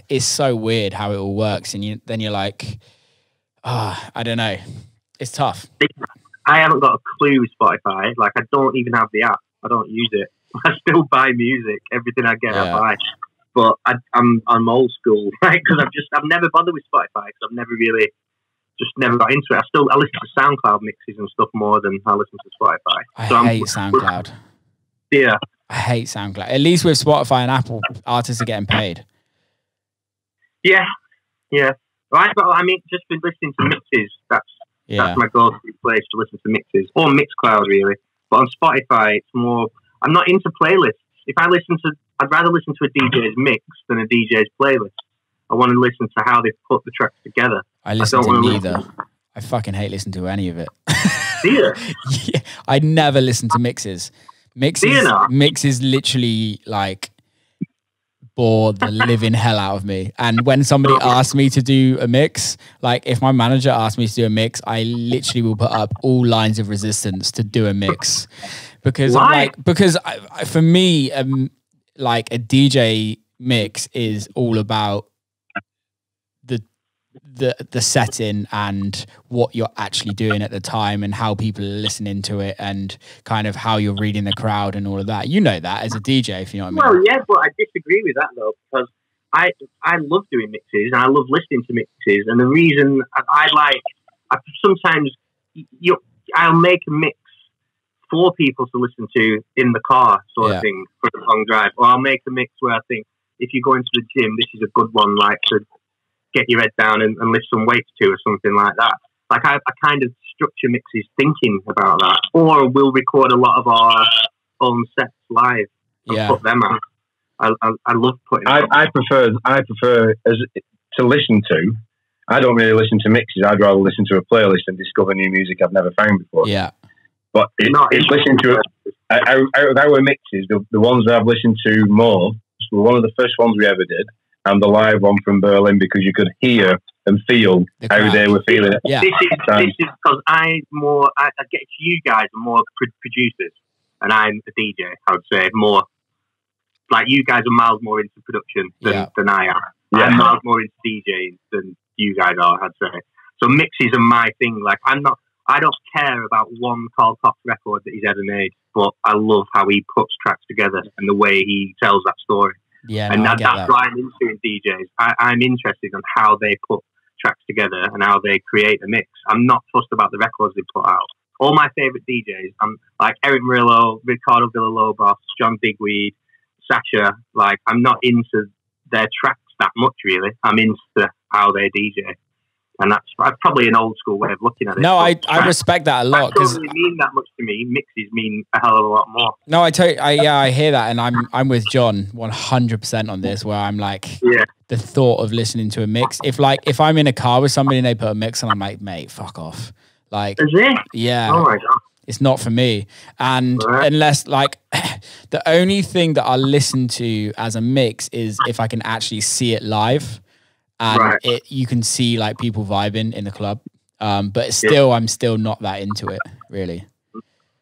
it's so weird how it all works, and then you're like, I don't know, it's tough. I haven't got a clue with Spotify. Like, I don't even have the app. I don't use it. I still buy music. Everything I get, I buy. But I'm old school, right? Because I've never bothered with Spotify, because I've never got into it. I listen to SoundCloud mixes and stuff more than I listen to Spotify. I hate SoundCloud. Yeah, I hate SoundCloud. At least with Spotify and Apple, artists are getting paid. Yeah. I mean, just been listening to mixes. That's my go-to place to listen to mixes, or Mixcloud really. But on Spotify, it's more. I'm not into playlists. I'd rather listen to a DJ's mix than a DJ's playlist. I want to listen to how they put the tracks together. I listen to neither. I fucking hate listening to any of it. Do you? Yeah, I never listen to mixes. Mixes literally like bore the living hell out of me. And when somebody asks me to do a mix, like if my manager asks me to do a mix, I literally will put up all lines of resistance to do a mix because for me, like a DJ mix is all about the setting and what you're actually doing at the time and how people are listening to it and kind of how you're reading the crowd and all of that. You know that as a DJ, if you know what I mean. Well, yeah, but I disagree with that though, because I love doing mixes and I love listening to mixes, and the reason sometimes I'll make a mix for people to listen to in the car sort of thing for a long drive, or I'll make a mix where I think if you're going to the gym, this is a good one, like to get your head down and lift some weights to, or something like that. Like I kind of structure mixes thinking about that, or we'll record a lot of our own sets live and put them out. I love putting. I prefer to listen to. I don't really listen to mixes. I'd rather listen to a playlist and discover new music I've never found before. Yeah, but it's listening to out of our mixes, the ones that I've listened to most were one of the first ones we ever did, and the live one from Berlin, because you could hear and feel how they were feeling it. Yeah. This is because I get to you guys are more producers, and I'm a DJ. I would say more like you guys are miles more into production than I am. Yeah. I'm miles more into DJing than you guys are, I'd say. So mixes are my thing. Like I don't care about one Carl Cox record that he's ever made, but I love how he puts tracks together and the way he tells that story. Yeah, and that's what I'm into in DJs. I'm interested in how they put tracks together and how they create a mix. I'm not fussed about the records they put out. All my favourite DJs, I'm like Eric Murillo, Ricardo Villalobos, John Digweed, Sasha. Like I'm not into their tracks that much really. I'm into how they DJ. And that's probably an old school way of looking at it. No, I respect that a lot. It doesn't really mean that much to me. Mixes mean a hell of a lot more. No, I hear that, and I'm with John 100% on this. Where I'm like, the thought of listening to a mix. If I'm in a car with somebody and they put a mix on, I'm like, mate, fuck off. Like, is it? Yeah. Oh my god. It's not for me. And unless like the only thing that I listen to as a mix is if I can actually see it live. And you can see like people vibing in the club, but still, I'm still not that into it, really.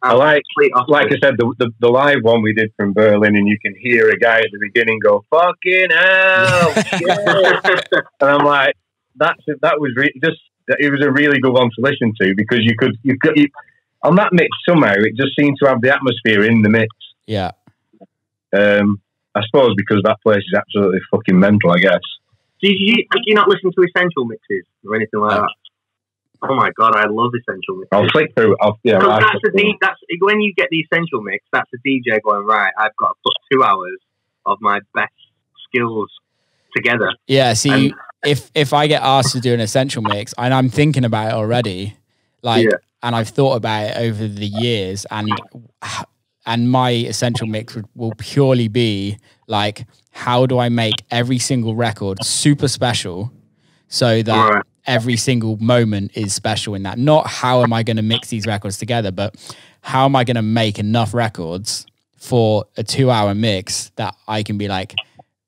I like I said, the live one we did from Berlin, and you can hear a guy at the beginning go, "Fucking hell!" And I'm like, that was it was a really good one to listen to, because you on that mix somehow it just seemed to have the atmosphere in the mix. Yeah. I suppose because that place is absolutely fucking mental, I guess. Do you not listen to Essential mixes or anything like that? Oh my god, I love Essential mixes. I'll flick through. That's when you get the Essential mix. That's the DJ going, right, I've got to put 2 hours of my best skills together. Yeah. See, if I get asked to do an Essential mix and I'm thinking about it already, like, and I've thought about it over the years, and my Essential mix will purely be like, how do I make every single record super special so that every single moment is special in that? Not how am I going to mix these records together, but how am I going to make enough records for a 2 hour mix that I can be like,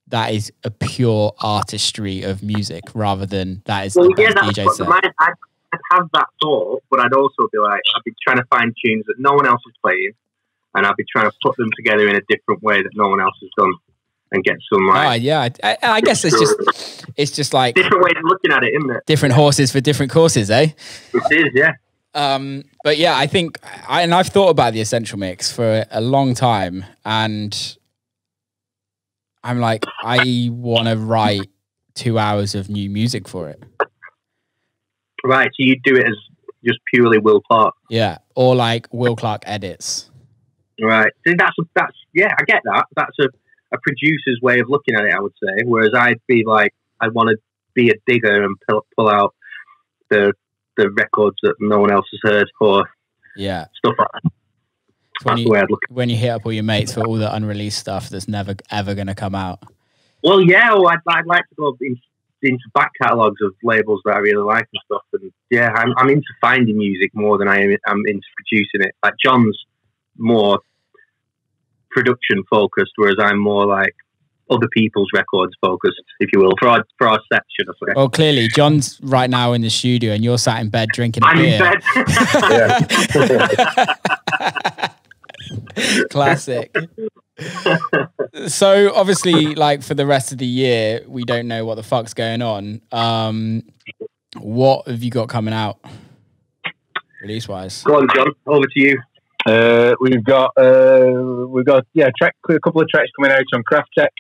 that is a pure artistry of music rather than that is the best DJ set. I'd have that thought, but I'd also be like, I'd be trying to find tunes that no one else is playing, and I'd be trying to put them together in a different way that no one else has done. And get some I guess it's just like different ways of looking at it, isn't it? Different horses for different courses, eh? It is, yeah. But yeah, I think I've thought about the Essential mix for a long time, and I'm like, I want to write 2 hours of new music for it. Right, so you do it as just purely Will Clarke. Yeah, or like Will Clarke edits. Right. See, that's yeah, I get that. That's a producer's way of looking at it, I would say. Whereas I'd be like, I want to be a digger and pull out the records that no one else has heard for stuff like that. That's the way I'd look at it. When you hit up all your mates for all the unreleased stuff that's never ever going to come out. Well, yeah, I'd like to go into back catalogues of labels that I really like and stuff. And yeah, I'm into finding music more than I'm into producing it. Like John's more production focused, whereas I'm more like other people's records focused, if you will, for our sets, should I say. Well, clearly, John's right now in the studio and you're sat in bed drinking a I'm beer. in bed. Classic. So obviously, like for the rest of the year, we don't know what the fuck's going on. What have you got coming out, release wise? Go on, John. Over to you. We've got a couple of tracks coming out on Craft Tech.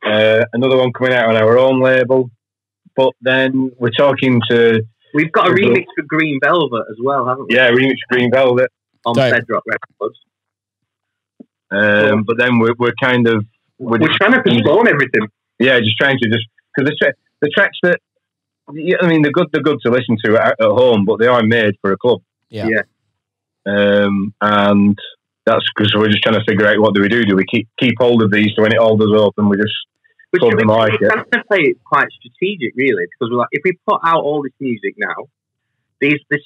Another one coming out on our own label. But then we're talking to. We've got a remix for Green Velvet as well, haven't we? Yeah, remix for Green Velvet on Bedrock Records. But then we're trying to postpone everything. Yeah, just trying to because the tracks that I mean they're good to listen to at home, but they are made for a club. Yeah. And that's because we're just trying to figure out what do we do? Do we keep hold of these so when it all does open, we just put them like it? We're trying to play it quite strategic, really, because we're like, if we put out all this music now,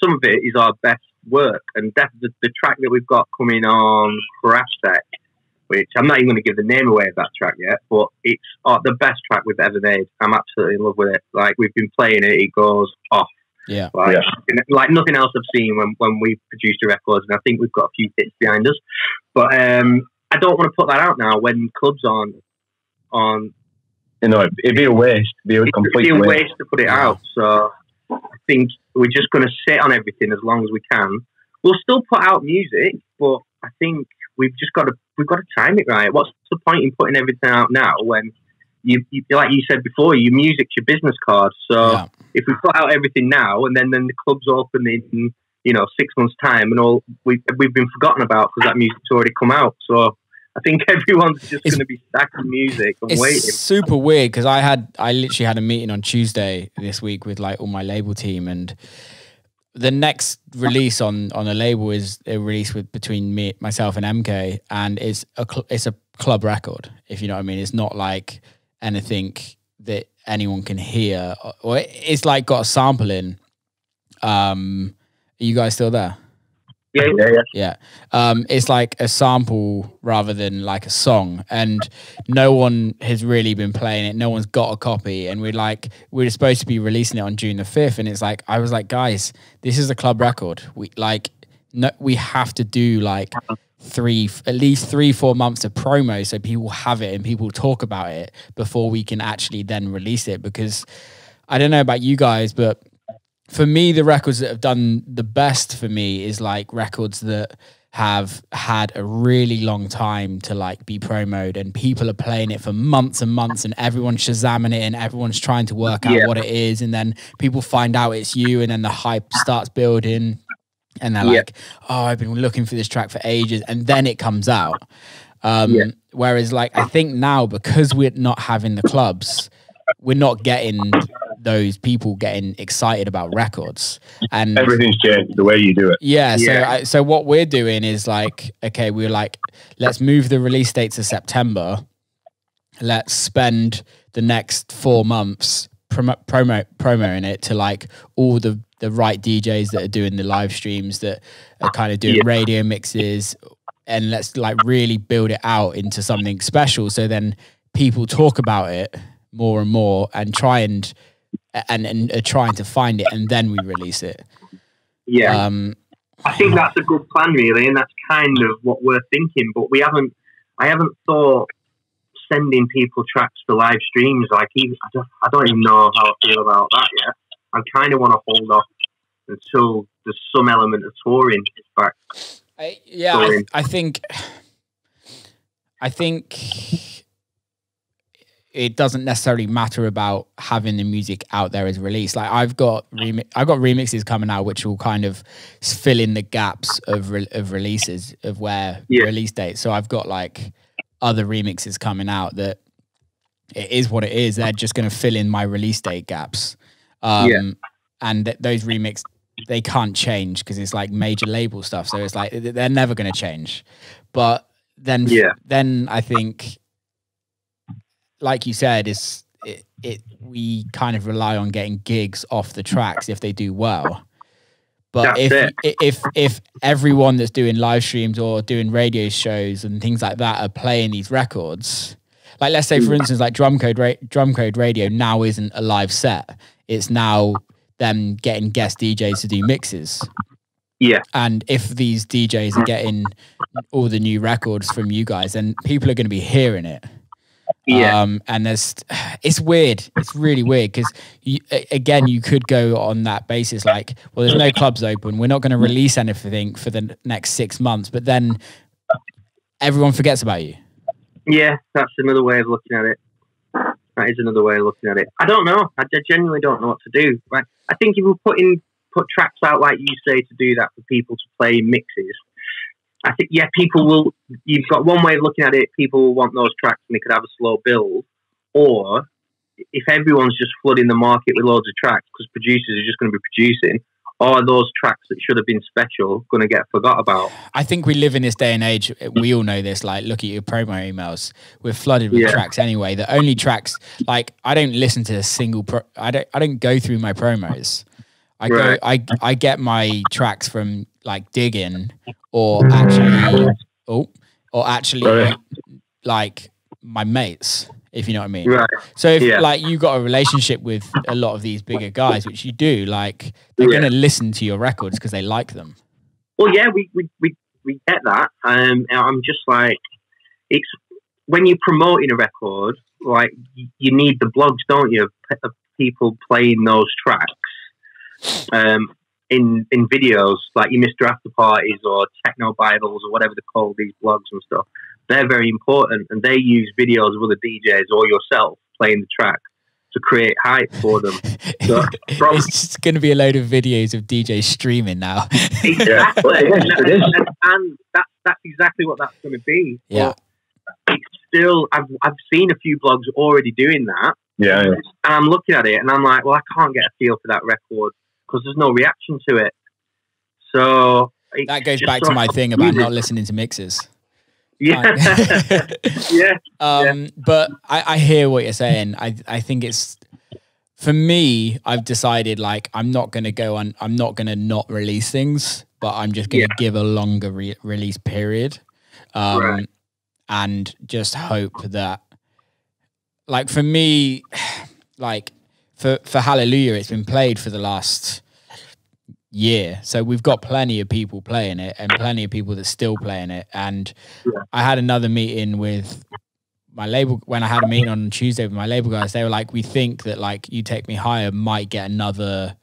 some of it is our best work, and the track that we've got coming on Craft Tech, which I'm not even going to give the name away of that track yet, but it's the best track we've ever made. I'm absolutely in love with it. Like, we've been playing it, it goes off. Yeah. Like nothing else I've seen when we produced the records, and I think we've got a few hits behind us. But I don't want to put that out now when clubs aren't on. You know, it'd be a waste. It'd be a waste to put it out. So I think we're just going to sit on everything as long as we can. We'll still put out music, but I think we've got to time it right. What's the point in putting everything out now when you like you said before, your music's your business card. So if we put out everything now and then the club's open in 6 months' time and all, we've been forgotten about because that music's already come out. So I think everyone's just going to be stacking music and waiting. It's super weird because I literally had a meeting on Tuesday this week with like all my label team, and the next release on a label is a release between myself and MK, and it's a club record, if you know what I mean. It's not like anything that anyone can hear, or it's like got a sample in. Are you guys still there? Yeah. It's like a sample rather than like a song, and no one has really been playing it. No one's got a copy, and we're supposed to be releasing it on June the 5th, and it's like I was like, guys, this is a club record. We have to do like at least 3-4 months of promo so people have it and people talk about it before we can actually then release it. Because I don't know about you guys, but for me, the records that have done the best for me is like records that have had a really long time to like be promoted, and people are playing it for months and months, and everyone's shazamming it and everyone's trying to work out what it is, and then people find out it's you, and then the hype starts building, and they're like, oh, I've been looking for this track for ages, and then it comes out. Whereas like I think now, because we're not having the clubs, we're not getting those people getting excited about records, and everything's changed the way you do it. So what we're doing is like, okay, we're like, let's move the release date to September. Let's spend the next 4 months promoting it to like all the right DJs that are doing the live streams, that are kind of doing radio mixes, and let's like really build it out into something special. So then people talk about it more and more and trying to find it, and then we release it. I think that's a good plan, really, and that's kind of what we're thinking. But I haven't thought sending people tracks for live streams. Like, I don't even know how I feel about that yet. I kind of want to hold off until there's some element of touring back. I think it doesn't necessarily matter about having the music out there as release. Like I've got remixes coming out which will kind of fill in the gaps of releases of where release dates. So I've got like other remixes coming out that it is what it is. They're just going to fill in my release date gaps. And those remix, they can't change because it's like major label stuff. So it's like they're never going to change. But then I think, like you said, we kind of rely on getting gigs off the tracks if they do well. But if everyone that's doing live streams or doing radio shows and things like that are playing these records, like let's say for instance, like Drum Code Radio now isn't a live set. It's now them getting guest DJs to do mixes. Yeah. And if these DJs are getting all the new records from you guys, then people are going to be hearing it. Yeah. And it's weird. It's really weird because again, you could go on that basis like, well, there's no clubs open. We're not going to release anything for the next 6 months, but then everyone forgets about you. Yeah, that's another way of looking at it. That is another way of looking at it. I don't know. I genuinely don't know what to do. Like, I think if we put tracks out like you say to do that for people to play mixes, I think, people will, you've got one way of looking at it, people will want those tracks and they could have a slow build. Or if everyone's just flooding the market with loads of tracks because producers are just going to be producing, are those tracks that should have been special going to get forgot about? I think we live in this day and age, we all know this, like look at your promo emails, we're flooded with tracks anyway. The only tracks, like I don't listen to a single, I don't go through my promos. I get my tracks from like digging or actually like my mates, if you know what I mean. Right. So if like you got a relationship with a lot of these bigger guys, which you do, like they're going to listen to your records because they like them. Well, yeah, we get that. I'm just like, it's when you're promoting a record, like you need the blogs, don't you? Of people playing those tracks in videos, like your Mr. After Parties or Techno Bibles or whatever they call these blogs and stuff. They're very important, and they use videos of other DJs or yourself playing the track to create hype for them. So, it's just going to be a load of videos of DJs streaming now. Exactly, and that's exactly what that's going to be. Yeah, but it's still, I've seen a few blogs already doing that. Yeah, and I'm looking at it, and I'm like, well, I can't get a feel for that record because there's no reaction to it. So that goes back to my thing about not listening to mixes. Yeah. But I hear what you're saying. I think it's, for me, I've decided like I'm not going to not release things, but I'm just going to give a longer release period. And just hope that, like for me, like for Hallelujah, it's been played for the last year, so we've got plenty of people playing it and plenty of people that's still playing it. And I had another meeting with my label, when I had a meeting on Tuesday with my label guys, they were like, we think that like You Take Me Higher might get another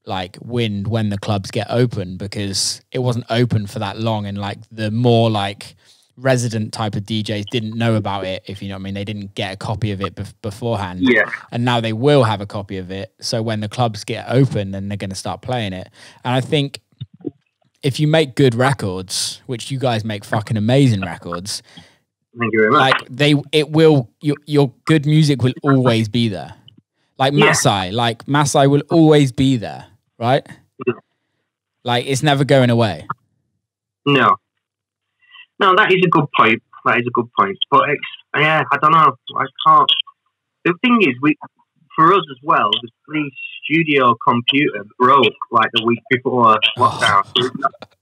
like wind when the clubs get open, because it wasn't open for that long, and like the more like resident type of DJs didn't know about it, if you know what I mean. They didn't get a copy of it beforehand, and now they will have a copy of it, so when the clubs get open then they're going to start playing it. And I think if you make good records, which you guys make fucking amazing records, thank you very much, like your good music will always be there. Like Masai will always be there, right? Like it's never going away. No, that is a good point. But it's, I don't know. I can't. The thing is, for us as well, the studio computer broke like the week before lockdown.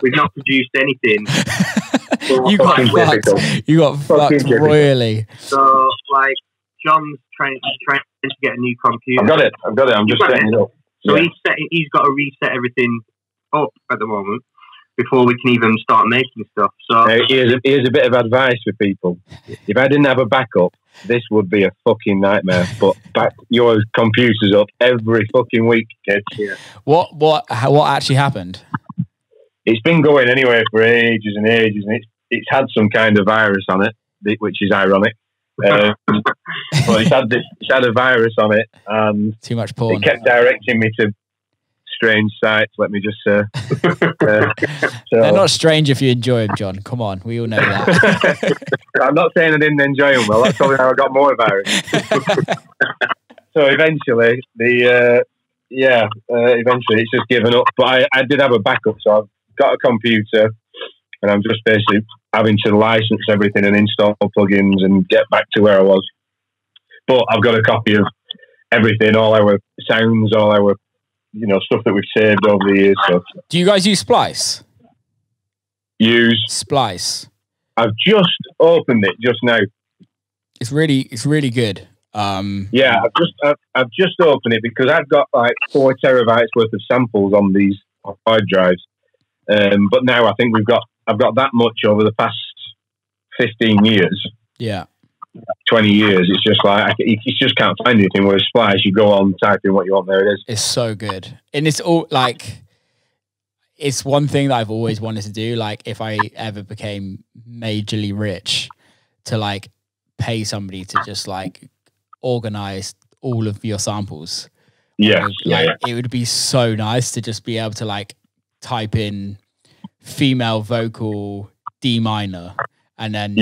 We've not produced anything. You got fucked royally. So, like, John's trying to get a new computer. I've got it. I'm just setting it up. So he's got to reset everything up at the moment before we can even start making stuff. So here's a bit of advice for people. If I didn't have a backup, this would be a fucking nightmare. But back your computers up every fucking week, kids. Yeah. What actually happened? It's been going anyway for ages and ages, and it's had some kind of virus on it, which is ironic. But it's had a virus on it, and too much porn. It kept directing me to strange sites. Let me just say. They're not strange if you enjoy them, John. Come on, we all know that. I'm not saying I didn't enjoy them. Well, that's probably how I got more virus. So eventually, eventually it's just given up. But I did have a backup, so I've got a computer, and I'm just basically having to license everything and install plugins and get back to where I was. But I've got a copy of everything, all our sounds, all our stuff that we've saved over the years. So. Do you guys use Splice? Use Splice. I've just opened it just now. It's really good. Yeah, I've just opened it because I've got like 4 terabytes worth of samples on these hard drives. But now I think I've got that much over the past 15 years. Yeah. 20 years. It's just like you just can't find anything. Whereas Splice, you go on, type in what you want, there it is. It's so good, and it's all like, it's one thing that I've always wanted to do. Like, if I ever became majorly rich, to like pay somebody to just like organize all of your samples. Yeah, it would be so nice to just be able to like type in female vocal D minor, and then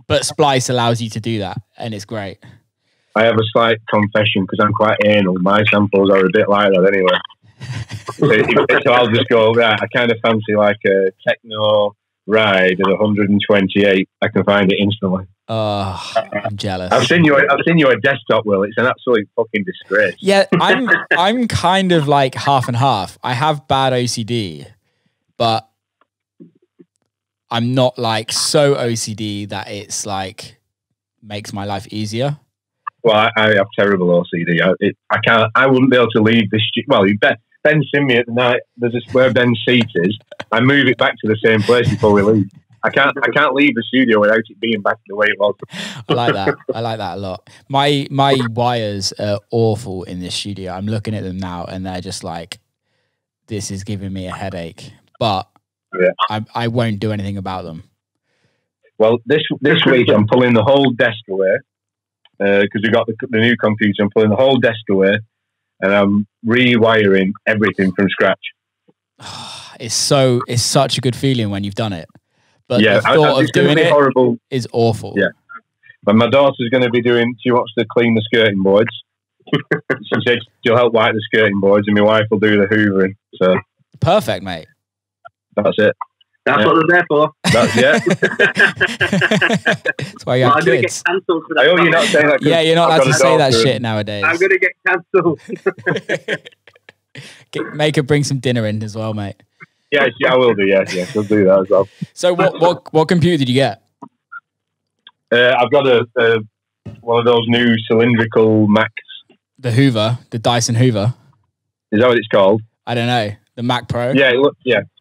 but Splice allows you to do that, and it's great. I have a slight confession because I'm quite anal. My samples are a bit like that anyway. So I'll just go, I kind of fancy like a techno ride at 128. I can find it instantly. Oh, I'm jealous. I've seen your desktop, Will. It's an absolute fucking disgrace. Yeah, I'm kind of like half and half. I have bad OCD, but I'm not like so OCD that it's like makes my life easier. Well, I have terrible OCD. I can't. I wouldn't be able to leave this. Well, Ben's seen me at the night. There's where Ben's seat is. I move it back to the same place before we leave. I can't leave the studio without it being back the way it was. I like that. I like that a lot. My wires are awful in this studio. I'm looking at them now, and they're just like, this is giving me a headache. But I won't do anything about them. Well, this week I'm pulling the whole desk away because we got the new computer. I'm pulling the whole desk away, and I'm rewiring everything from scratch. It's such a good feeling when you've done it. But the thought of doing it horrible. Is awful. Yeah. But my daughter's going to be she wants to clean the skirting boards. She said she'll help wipe the skirting boards, and my wife will do the hoovering. So perfect, mate. That's it. That's what they're there for. That's why you have kids. Get cancelled for that. I hope you're not saying that. Yeah, you're not allowed to say that shit nowadays. I'm going to get cancelled. Make her bring some dinner in as well, mate. Yeah, I will do. Yeah, we'll do that as well. So, what computer did you get? I've got a one of those new cylindrical Macs. The Hoover, the Dyson Hoover. Is that what it's called? I don't know. The Mac Pro. Yeah,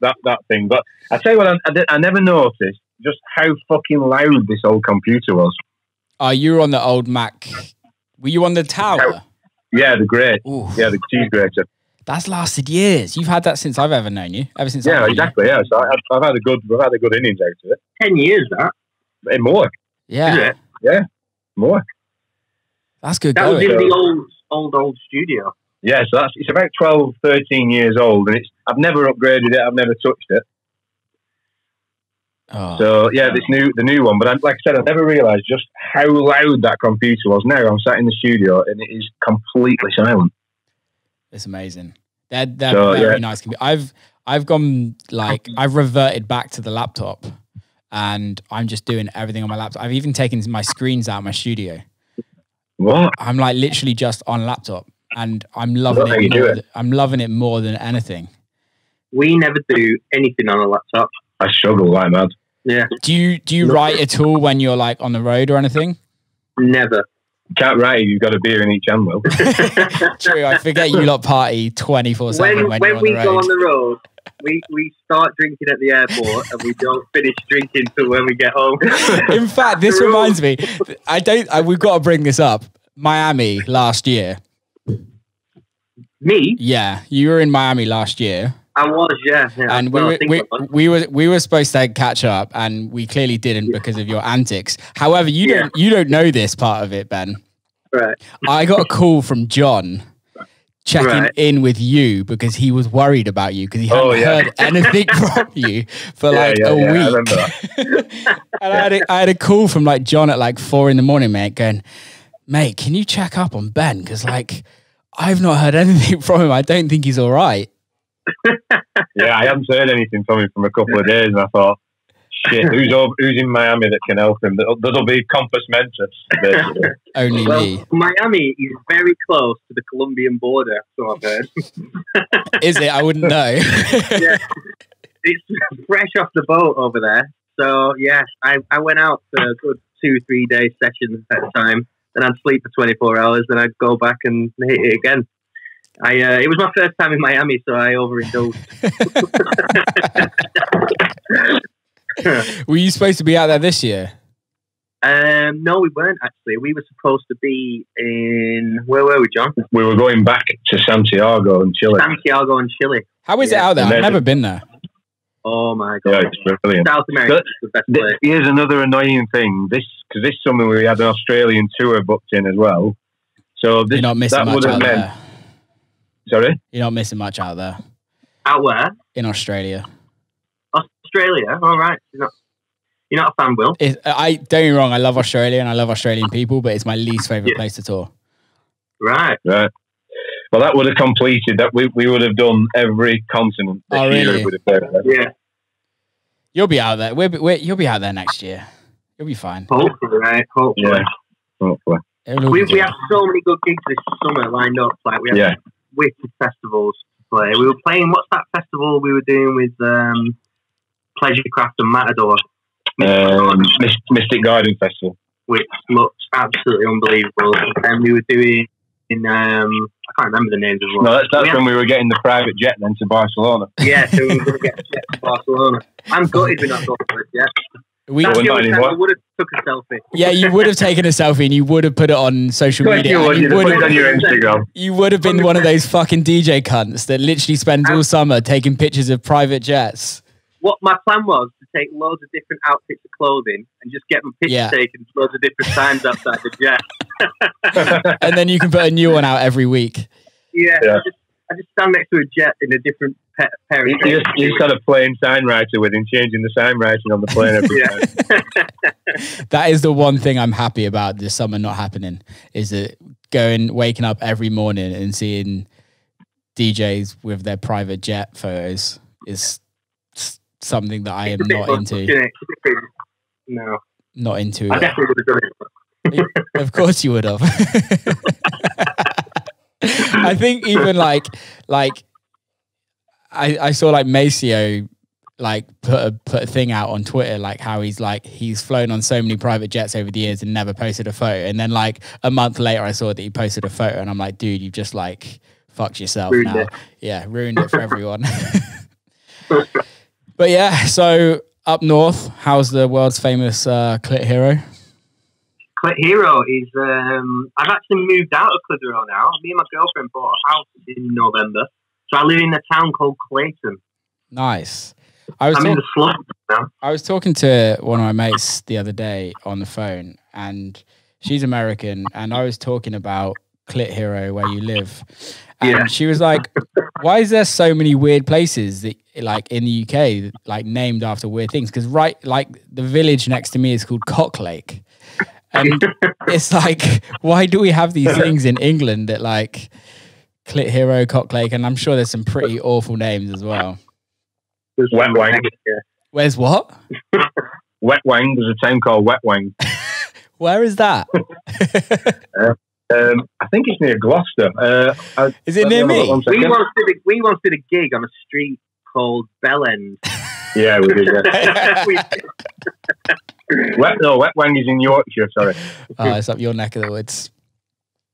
that thing. But I tell you what, I never noticed just how fucking loud this old computer was. You were on the old Mac. Were you on the Tower? Yeah, the great. Ooh. Yeah, the cheese grater. That's lasted years. You've had that since I've ever known you. Ever since. Yeah, exactly. Yeah, so I've had a good innings out of it. 10 years, that. And more. Yeah. Is it? Yeah, more. That's good. That was in the old studio. Yeah, so it's about 12, 13 years old, and I've never upgraded it. I've never touched it. Oh. So yeah, the new one. But like I said, I never realised just how loud that computer was. Now I'm sat in the studio, and it is completely silent. It's amazing. They're very nice. I've gone I've reverted back to the laptop, and I'm just doing everything on my laptop. I've even taken my screens out of my studio. What? I'm like literally just on laptop, and I'm loving it. I'm loving it more than anything. We never do anything on a laptop. I struggle like mad. Yeah. Do you write at all when you're like on the road or anything? Never. You can't write if you've got a beer in each hand, Will. True, I forget you lot party 24/7 when we go on the road. We start drinking at the airport and we don't finish drinking till when we get home. In fact, this reminds me. We've got to bring this up. Miami last year. Me? Yeah, you were in Miami last year. I was, yeah. And we were supposed to catch up, and we clearly didn't because of your antics. However, you don't know this part of it, Ben. Right. I got a call from John checking in with you because he was worried about you because he hadn't heard anything from you for a week. And I had a call from like John at like 4 a.m, mate, can you check up on Ben? Because like I've not heard anything from him. I don't think he's all right. Yeah, I hadn't heard anything from him for a couple of days, and I thought, shit, who's in Miami that can help him? That'll be Compass Mentis, basically. Only me. Miami is very close to the Colombian border, so I've heard. Is it? I wouldn't know. Yeah, it's fresh off the boat over there. So yeah, I went out for a good 2-3 day sessions at a time. Then I'd sleep for 24 hours. Then I'd go back and hit it again. It was my first time in Miami, so I overindulged. Were you supposed to be out there this year? No, we weren't actually. We were supposed to be in... Where were we, John? We were going back to Santiago and Chile. How is it out there? I've never been there. Oh my God. Yeah, it's brilliant. South America is the best place. Here's another annoying thing. This summer we had an Australian tour booked in as well. So you're not missing much out there. Sorry? You're not missing much out there. Out where? In Australia. Australia? All right. You're not a fan, Will? Don't get me wrong, I love Australia and I love Australian people, but it's my least favourite place to tour. Right. Well, that would have completed that. We would have done every continent this year. Really? Would have been. Yeah. You'll be out there. You'll be out there next year. You'll be fine. Hopefully, right? Hopefully. Yeah. Hopefully. We have so many good gigs this summer lined up. Like we have wicked festivals to play. We were playing. What's that festival we were doing with Pleasurecraft and Matador? Mystic Garden Festival, which looked absolutely unbelievable. And we were doing in I can't remember the names of them. No, that's when we were getting the private jet then to Barcelona. Yeah, so we were going to get a jet to Barcelona. I'm gutted we're not going for it yet. We would have took a selfie. Yeah, you would have taken a selfie and you would have put it on social media. You would put it on your Instagram. You would have been one of those fucking DJ cunts that literally spends all summer taking pictures of private jets. What my plan was to take loads of different outfits of clothing and just get my pictures taken loads of different times outside the jet. And then you can put a new one out every week. Yeah. I just stand next to a jet in a different pair of You just got a plain sign writer with him, changing the sign writing on the plane every time. That is the one thing I'm happy about this summer not happening, is that waking up every morning and seeing DJs with their private jet photos is something that I am not into. No. Not into I definitely would have done it. Of course you would have. I think even like I saw like Maceo like put a thing out on Twitter, like how he's flown on so many private jets over the years and never posted a photo. And then like a month later I saw that he posted a photo and I'm like, dude, you've just like fucked yourself ruined now. It. Yeah, ruined it for everyone. But yeah, so up north, how's the world's famous Clit Hero? Clit Hero is, I've actually moved out of Clitheroe now. Me and my girlfriend bought a house in November. So I live in a town called Clayton. Nice. I'm in the slums now. I was talking to one of my mates the other day on the phone, and she's American, and I was talking about Clit Hero, where you live. And she was like, why is there so many weird places that, like in the UK, like named after weird things? Because like the village next to me is called Cock Lake. And it's like, why do we have these things in England that like Clit Hero, Cock Lake? And I'm sure there's some pretty awful names as well. Wet Wang. Where's what? Wet Wang. There's a town called Wet Wang. Where is that? I think it's near Gloucester. Is it near me? We once did a gig on a street called Bell End. Yeah, we did. Yeah. Wet Wang is in Yorkshire. Sorry. Oh, it's up your neck of the woods.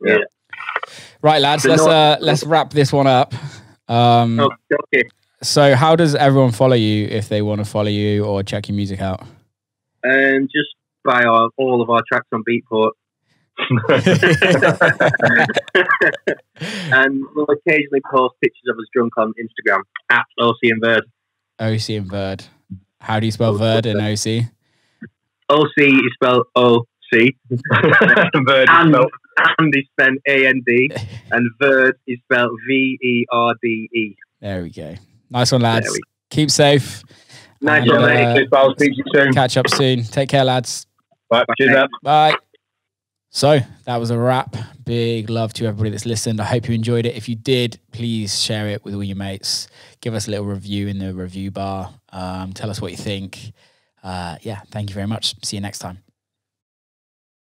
Yeah. Right, lads. Let's wrap this one up. Okay. So, how does everyone follow you if they want to follow you or check your music out? Just buy all of our tracks on Beatport. And we'll occasionally post pictures of us drunk on Instagram at OC and Verde. OC and Verde. How do you spell Verde and OC? OC is spelled OC. And is spelled AND. And Verde is spelled VERDE. There we go. Nice one, lads. Keep safe. Nice one, mate. I'll speak to you soon. Catch up soon. Take care, lads. Bye. Cheers, Bye. So that was a wrap. Big love to everybody that's listened. I hope you enjoyed it. If you did, please share it with all your mates. Give us a little review in the review bar. Tell us what you think. Thank you very much. See you next time.